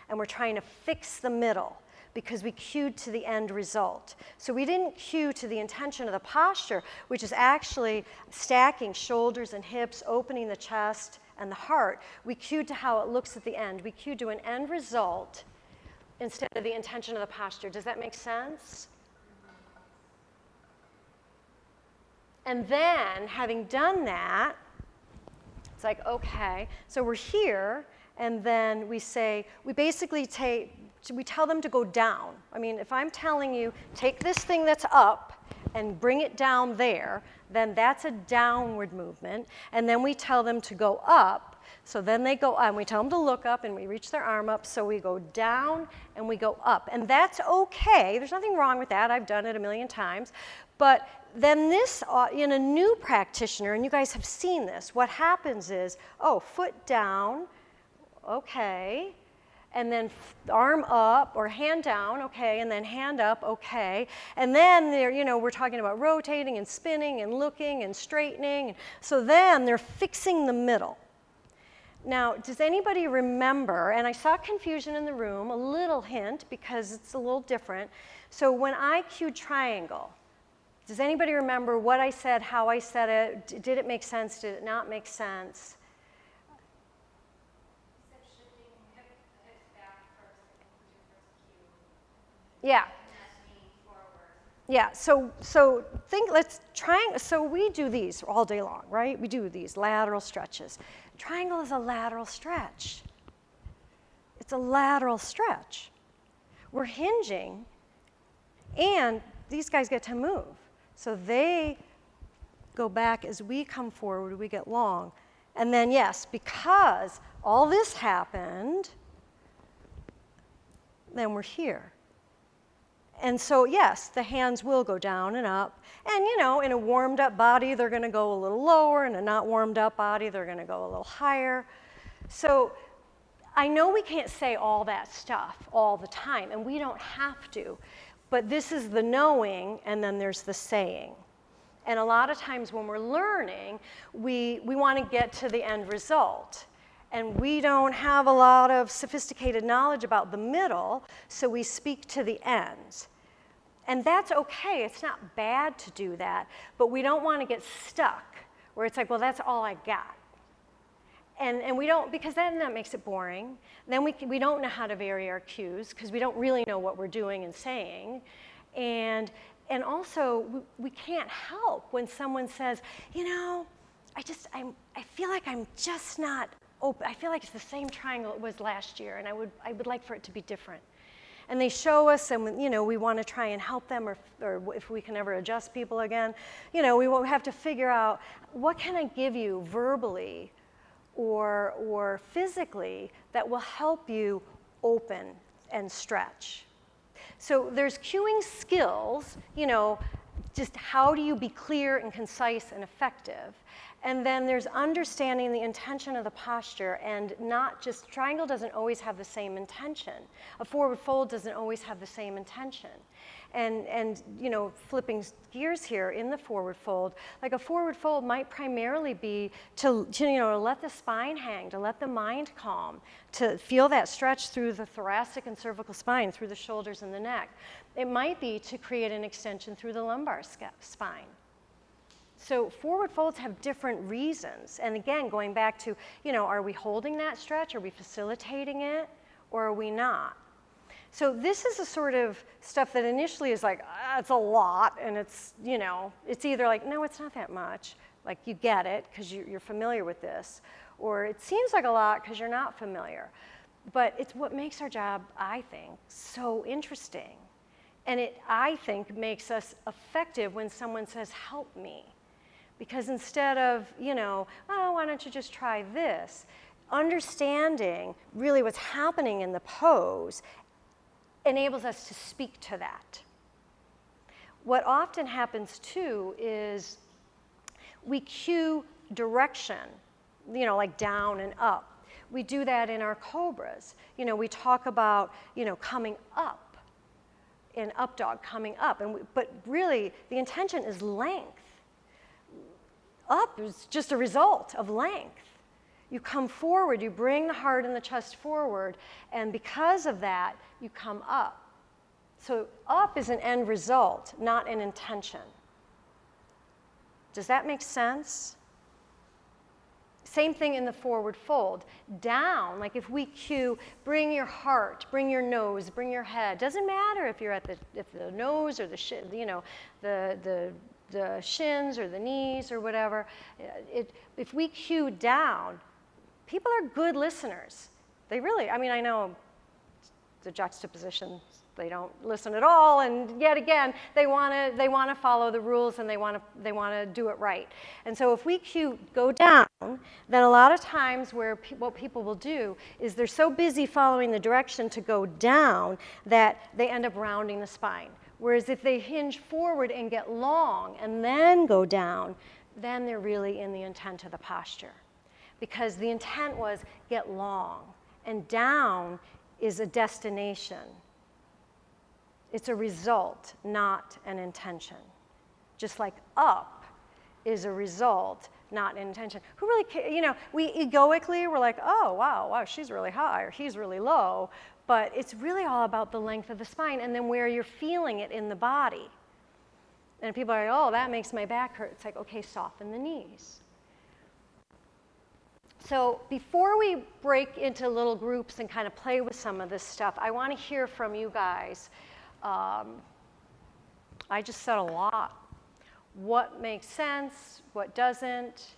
And we're trying to fix the middle, because we cued to the end result. So we didn't cue to the intention of the posture, which is actually stacking shoulders and hips, opening the chest and the heart. We cued to how it looks at the end. We cued to an end result instead of the intention of the posture. Does that make sense? And then, having done that, it's like, okay, so we're here, and then we say, we tell them to go down. I mean, if I'm telling you, take this thing that's up and bring it down there, then that's a downward movement. And then we tell them to go up. So then they go up, and we tell them to look up, and we reach their arm up. So we go down and we go up. And that's okay. There's nothing wrong with that. I've done it a million times. But then this, in a new practitioner, and you guys have seen this, what happens is, oh, foot down, okay. And then arm up or hand down, okay, and then hand up, okay. And then we're talking about rotating and spinning and looking and straightening. So then they're fixing the middle. Now, does anybody remember, and I saw confusion in the room, a little hint because it's a little different. So when I cued triangle, does anybody remember what I said, how I said it? Did it make sense? Did it not make sense? Yeah. Yeah, so we do these all day long, right? We do these lateral stretches. Triangle is a lateral stretch. It's a lateral stretch. We're hinging, and these guys get to move. So they go back as we come forward, we get long. And then, yes, because all this happened, then we're here. And so, yes, the hands will go down and up. And, in a warmed up body, they're going to go a little lower. In a not warmed up body, they're going to go a little higher. So I know we can't say all that stuff all the time, and we don't have to. But this is the knowing, and then there's the saying. And a lot of times when we're learning, we want to get to the end result. And we don't have a lot of sophisticated knowledge about the middle, so we speak to the ends. And that's okay. It's not bad to do that, but we don't want to get stuck where it's like, well, that's all I got. And we don't, because then that makes it boring. Then we don't know how to vary our cues because we don't really know what we're doing and saying. And also, we can't help when someone says, I feel like I'm just not open. I feel like it's the same triangle it was last year, and I would like for it to be different. And they show us, and we want to try and help them, or if we can ever adjust people again, we won't have to figure out what can I give you verbally or physically that will help you open and stretch. So there's cueing skills, just how do you be clear and concise and effective. And then there's understanding the intention of the posture, and not just, triangle doesn't always have the same intention. A forward fold doesn't always have the same intention. And flipping gears here in the forward fold, like a forward fold might primarily be to let the spine hang, to let the mind calm, to feel that stretch through the thoracic and cervical spine, through the shoulders and the neck. It might be to create an extension through the lumbar spine. So forward folds have different reasons. And again, going back to, are we holding that stretch? Are we facilitating it? Or are we not? So this is the sort of stuff that initially is like, it's a lot. And it's, it's either like, no, it's not that much. Like you get it because you're familiar with this. Or it seems like a lot because you're not familiar. But it's what makes our job, I think, so interesting. And it, I think, makes us effective when someone says, help me. Because instead of, oh, why don't you just try this? Understanding really what's happening in the pose enables us to speak to that. What often happens too is we cue direction, like down and up. We do that in our cobras. We talk about, coming up, in up dog, coming up. But really, the intention is length. Up is just a result of length. You come forward, you bring the heart and the chest forward, and because of that, you come up. So up is an end result, not an intention. Does that make sense? Same thing in the forward fold. Down, like if we cue, bring your heart, bring your nose, bring your head. Doesn't matter if you're at the nose or the shins or the knees or whatever. If we cue down, people are good listeners. They really, I know the juxtaposition They don't listen at all, and yet again, they want to follow the rules, and they want to do it right. And so if we go down, then a lot of times what people will do is they're so busy following the direction to go down that they end up rounding the spine. Whereas if they hinge forward and get long and then go down, then they're really in the intent of the posture. Because the intent was get long, and down is a destination. It's a result, not an intention. Just like up is a result, not an intention. Who really cares? You know, we egoically, we're like, oh, wow, she's really high or he's really low. But it's really all about the length of the spine and then where you're feeling it in the body. And people are like, oh, that makes my back hurt. It's like, okay, soften the knees. So before we break into little groups and kind of play with some of this stuff, I want to hear from you guys. I just said a lot. What makes sense? What doesn't?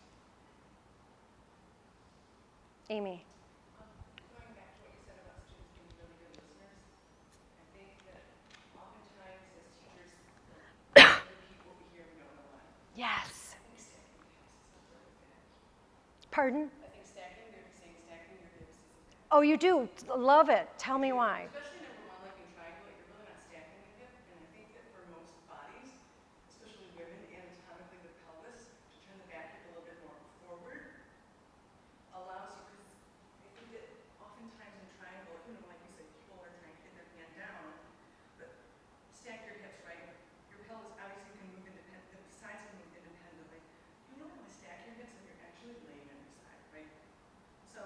Amy. Going back to what you said about students being really good listeners, I think that oftentimes as teachers, the people we hear we don't know why. Yes. I think stacking your hips is not really bad. Pardon? I think stacking your hips is a Oh, you do? Love it. Tell me why. Especially number one, like in triangle, you're really not stacking the hip, and I think that for most bodies, especially women, anatomically the pelvis, to turn the back hip a little bit more forward allows you, because I think that oftentimes in triangle, you know, like you said, people are trying to get their hand down, but stack your hips, right? Your pelvis obviously can move independently, the sides can move independently. You don't really stack your hips if you're actually laying on your side, right? So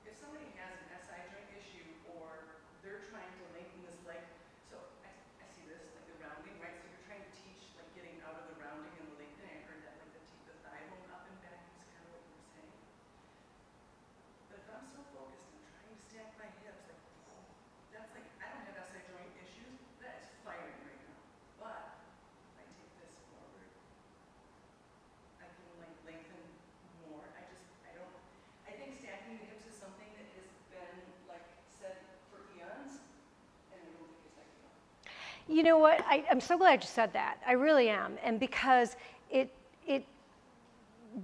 if somebody has an SI joint issue or they're trying to lengthen this leg, so I see this, like the rounding, right? So you're trying to teach like getting out of the rounding and the lengthening. I heard that like the thigh bone up and back is kind of what you were saying. But if I'm so focused on trying to stack my hips, like, that's like, I don't have SI joint issues, that is firing right now. But if I take this forward, I can like lengthen more. I think stacking the hips is something that has been like said for eons, and I don't think it's like You know what? I'm so glad you said that. I really am. And because it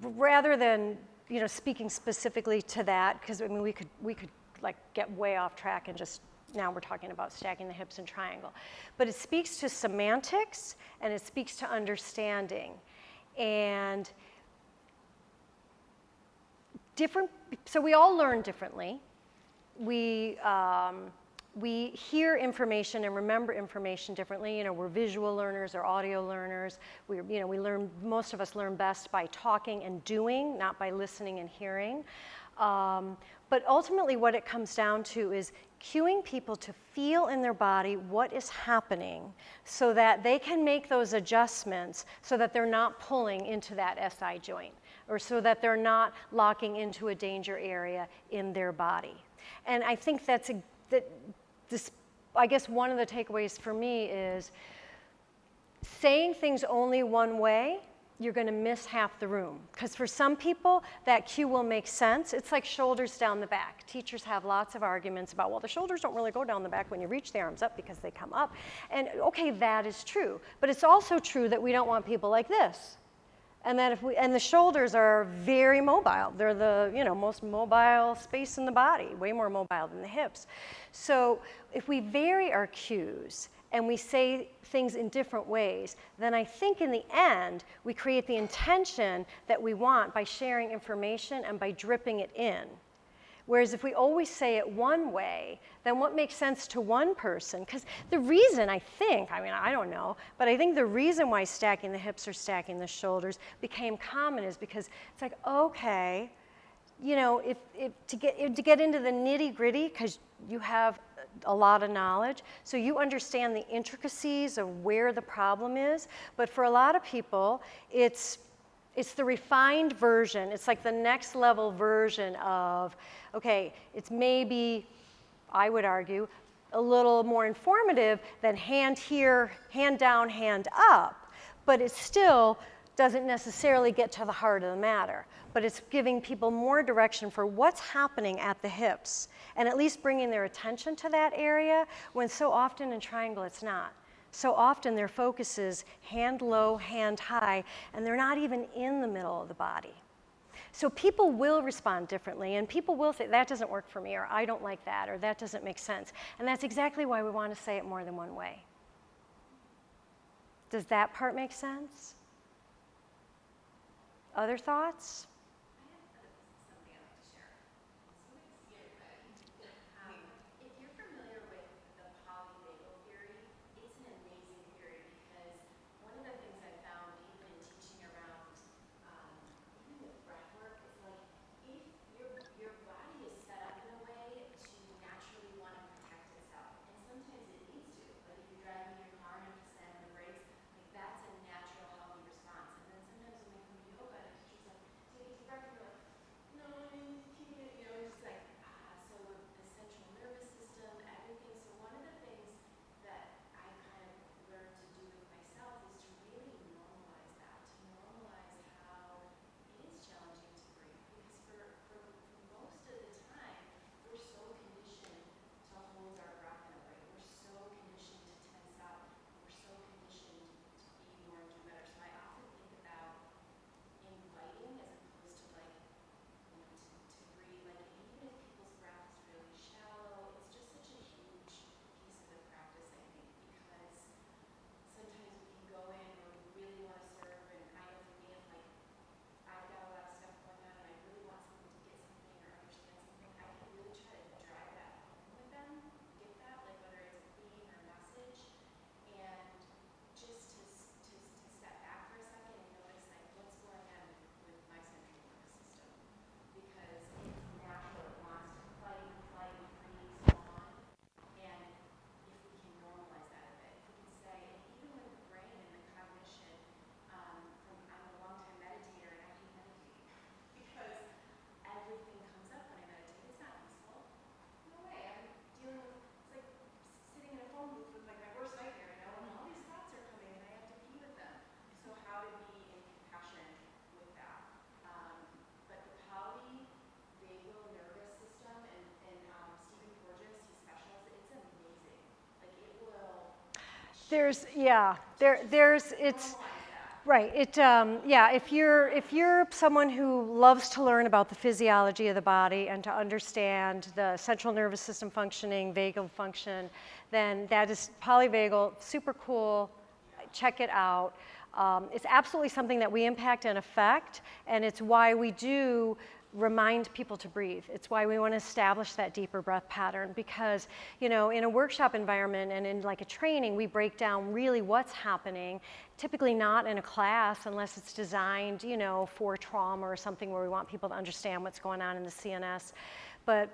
rather than, you know, speaking specifically to that, because I mean we could like get way off track and just now we're talking about stacking the hips and triangle. But it speaks to semantics and it speaks to understanding. And so we all learn differently. We hear information and remember information differently. You know, we're visual learners or audio learners. Most of us learn best by talking and doing, not by listening and hearing. But ultimately what it comes down to is cueing people to feel in their body what is happening so that they can make those adjustments so that they're not pulling into that SI joint or so that they're not locking into a danger area in their body. And I think I guess one of the takeaways for me is saying things only one way, you're going to miss half the room. Because for some people, that cue will make sense. It's like shoulders down the back. Teachers have lots of arguments about, well, the shoulders don't really go down the back when you reach the arms up because they come up. And okay, that is true. But it's also true that we don't want people like this. And that and the shoulders are very mobile. They're the most mobile space in the body, way more mobile than the hips. So if we vary our cues and we say things in different ways, then I think in the end we create the intention that we want by sharing information and by dripping it in. Whereas if we always say it one way, then what makes sense to one person? Because the reason I don't know, but I think the reason why stacking the hips or stacking the shoulders became common is because it's like, okay, if to get into the nitty gritty, because you have a lot of knowledge, so you understand the intricacies of where the problem is. But for a lot of people, it's the refined version. It's like the next level version of, okay, it's maybe, I would argue, a little more informative than hand here, hand down, hand up, but it's still doesn't necessarily get to the heart of the matter, but it's giving people more direction for what's happening at the hips and at least bringing their attention to that area when so often in triangle it's not. So often their focus is hand low, hand high, and they're not even in the middle of the body. So people will respond differently, and people will say, that doesn't work for me, or I don't like that, or that doesn't make sense. And that's exactly why we want to say it more than one way. Does that part make sense? Other thoughts? I have something I'd like to share. If you're familiar with the polyvagal theory, it's an amazing theory because one of the things I found even in teaching around, even with breath work, is like if your body is set up in a way to naturally want to protect itself, and sometimes it needs to. Like if you're driving your car and you have to slam on the brakes, like that's a natural healthy response. And then sometimes when we come to yoga and a teacher's like, take a deep breath, and you're like, no, I mean, keep it, it's just like, so with the central nervous system, everything. So one of the things that I kind of learned to do with myself is to really normalize that, to normalize how it is challenging to breathe. Because for most of the time, we're so conditioned to hold our breath in a way. We're so conditioned to tense up. We're so conditioned to be more and do better. So I often think about inviting as opposed to like, to breathe. Like even if people's breath is really shallow, it's just such a huge piece of the practice, I think, because sometimes we can go in where we really want to serve, and I know for me, if like I've got a lot of stuff going on and I really want someone to get something or understand something, I can really try to drive that home with them, get that, like whether it's a theme or a message, and just to step back for a second and notice like what's going on with my central nervous system, because it's natural, it wants to fight, flight, freeze, so on, and if we can normalize that a bit, if we can say, and even with the brain and the cognition, I'm a long-time meditator and I hate meditating because everything comes up when I meditate. It's not peaceful. No way. I'm dealing with, it's like sitting in a phone booth with like my worst nightmare, and all these thoughts are coming and I have to be with them. So how to be in compassion with that. But the polyvagal nervous system and Stephen Forgrave, he specializes, it's amazing. Like it will It's right. If you're someone who loves to learn about the physiology of the body and to understand the central nervous system functioning, vagal function, then that is polyvagal, super cool. Check it out. It's absolutely something that we impact and affect, and it's why we do remind people to breathe. It's why we want to establish that deeper breath pattern, because in a workshop environment and in like a training, we break down really what's happening, typically not in a class unless it's designed for trauma or something where we want people to understand what's going on in the CNS. But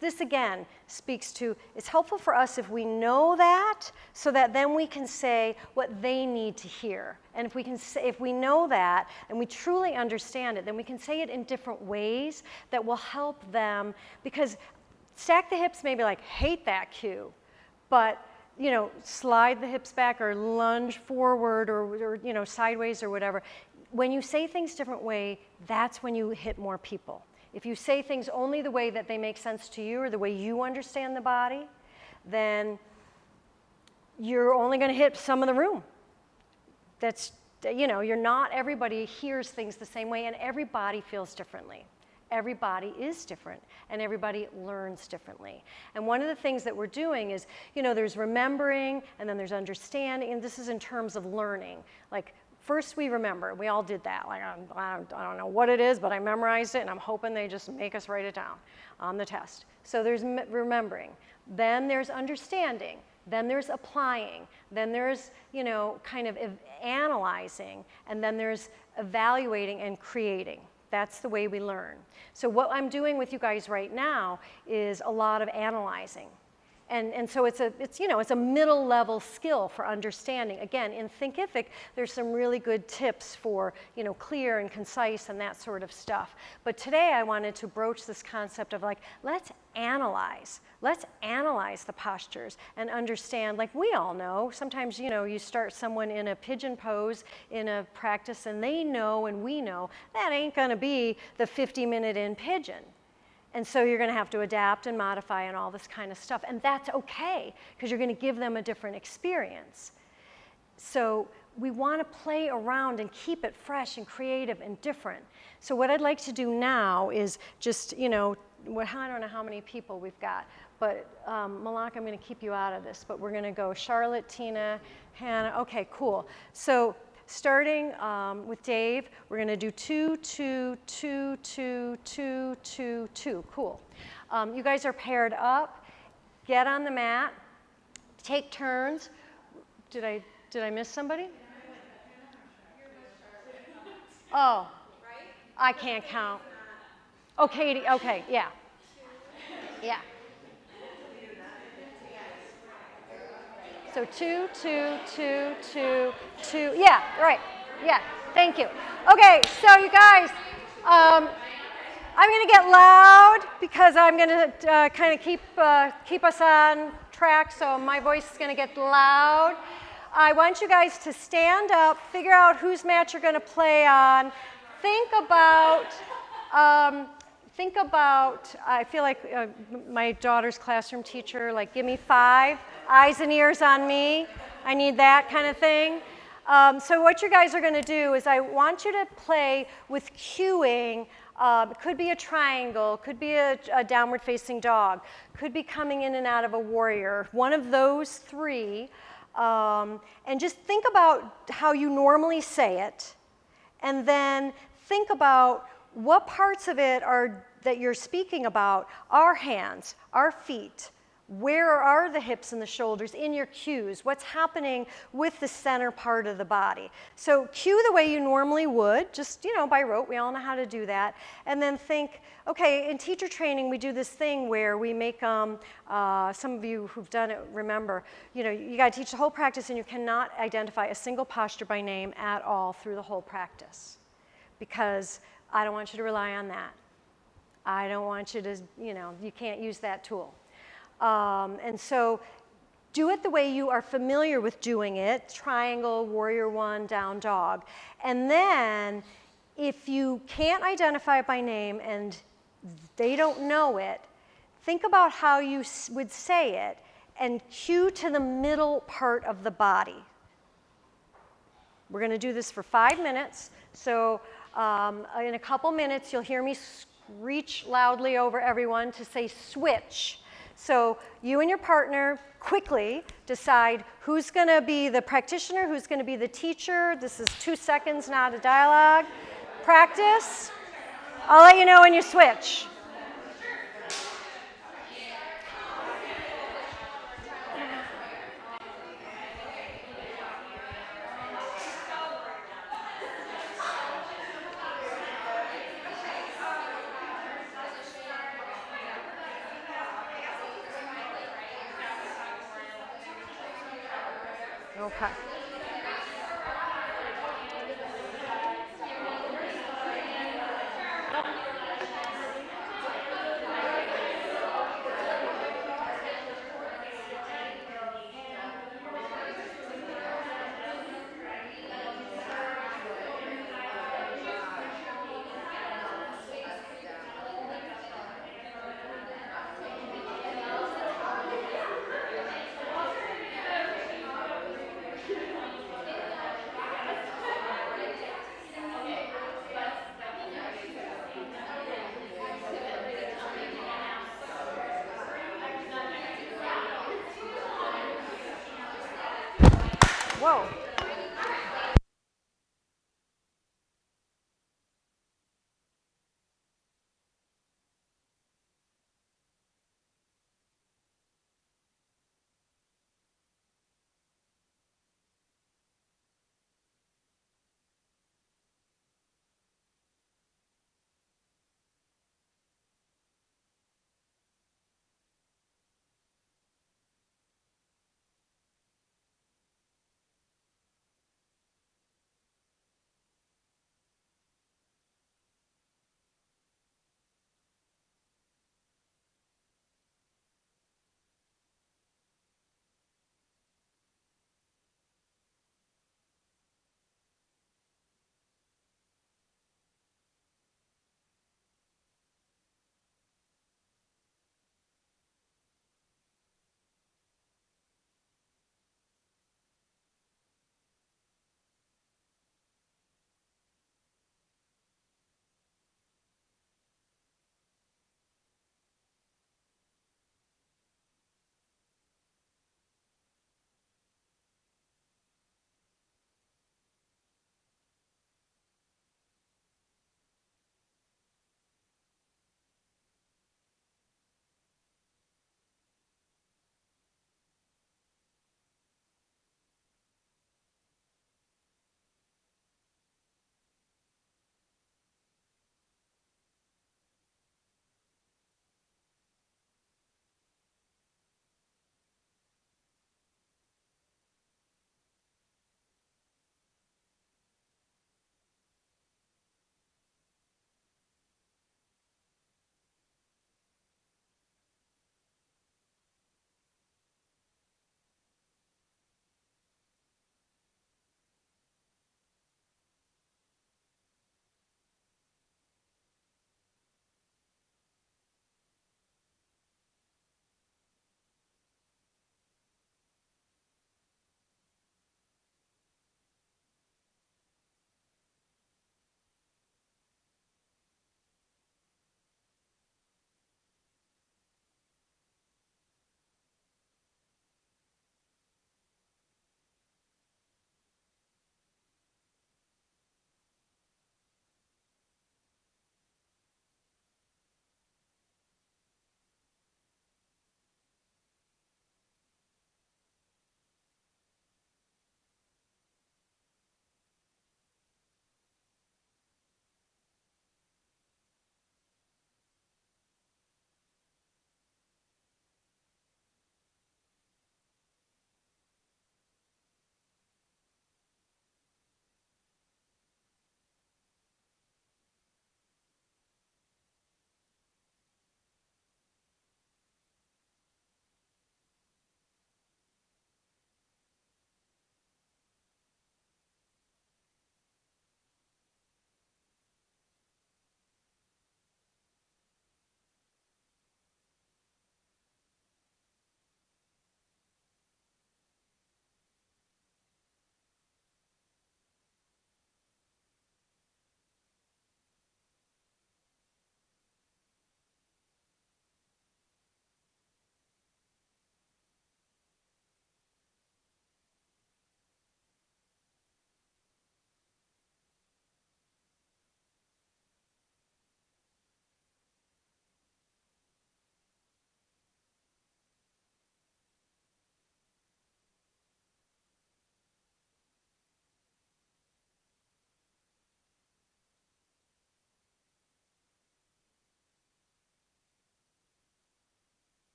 this again speaks to, it's helpful for us if we know that, so that then we can say what they need to hear. And if we know that and we truly understand it, then we can say it in different ways that will help them. Because stack the hips, maybe like hate that cue, but slide the hips back or lunge forward or sideways or whatever. When you say things different way, that's when you hit more people. If you say things only the way that they make sense to you or the way you understand the body, then you're only going to hit some of the room. That's, not everybody hears things the same way, and everybody feels differently. Everybody is different, and everybody learns differently. And one of the things that we're doing is, there's remembering, and then there's understanding, and this is in terms of learning. Like, first we remember, we all did that. Like, I don't know what it is, but I memorized it, and I'm hoping they just make us write it down on the test. So there's remembering. Then there's understanding. Then there's applying. Then there's, kind of analyzing. And then there's evaluating and creating. That's the way we learn. So what I'm doing with you guys right now is a lot of analyzing. And so it's a middle level skill for understanding. Again, in Thinkific, there's some really good tips for, clear and concise and that sort of stuff. But today I wanted to broach this concept of like, let's analyze the postures and understand, like we all know, sometimes, you start someone in a pigeon pose in a practice and they know and we know that ain't gonna be the 50-minute in pigeon. And so you're going to have to adapt and modify and all this kind of stuff. And that's okay, because you're going to give them a different experience. So we want to play around and keep it fresh and creative and different. So what I'd like to do now is just, I don't know how many people we've got, but Malak, I'm going to keep you out of this, but we're going to go Charlotte, Tina, Hannah. Okay, cool. So starting with Dave, we're going to do 2, 2, 2, 2, 2, 2, 2. Cool. You guys are paired up. Get on the mat. Take turns. Did I miss somebody? Oh, I can't count. Oh, Katie. Okay, yeah. Yeah. So 2, 2, 2, 2, 2. Yeah, right. Yeah, thank you. Okay, so you guys, I'm going to get loud because I'm going to kind of keep us on track, so my voice is going to get loud. I want you guys to stand up, figure out whose mat you're going to play on. Think about, I feel like my daughter's classroom teacher, like, give me 5 eyes and ears on me. I need that kind of thing. So what you guys are going to do is I want you to play with cueing. It could be a triangle, could be a downward facing dog, could be coming in and out of a warrior, one of those 3. And just think about how you normally say it, and then think about what parts of it that you're speaking about are hands, are feet. Where are the hips and the shoulders in your cues? What's happening with the center part of the body? So cue the way you normally would, just, by rote. We all know how to do that. And then think, okay, in teacher training, we do this thing where we make, some of you who've done it remember, you got to teach the whole practice and you cannot identify a single posture by name at all through the whole practice, because I don't want you to rely on that. I don't want you to, you can't use that tool. And so do it the way you are familiar with doing it, triangle, warrior 1, down dog. And then if you can't identify it by name and they don't know it, think about how you would say it and cue to the middle part of the body. We're going to do this for 5 minutes. So in a couple minutes, you'll hear me screech loudly over everyone to say switch. So you and your partner quickly decide who's going to be the practitioner, who's going to be the teacher. This is 2 seconds, not a dialogue. Practice. I'll let you know when you switch. Okay. Whoa.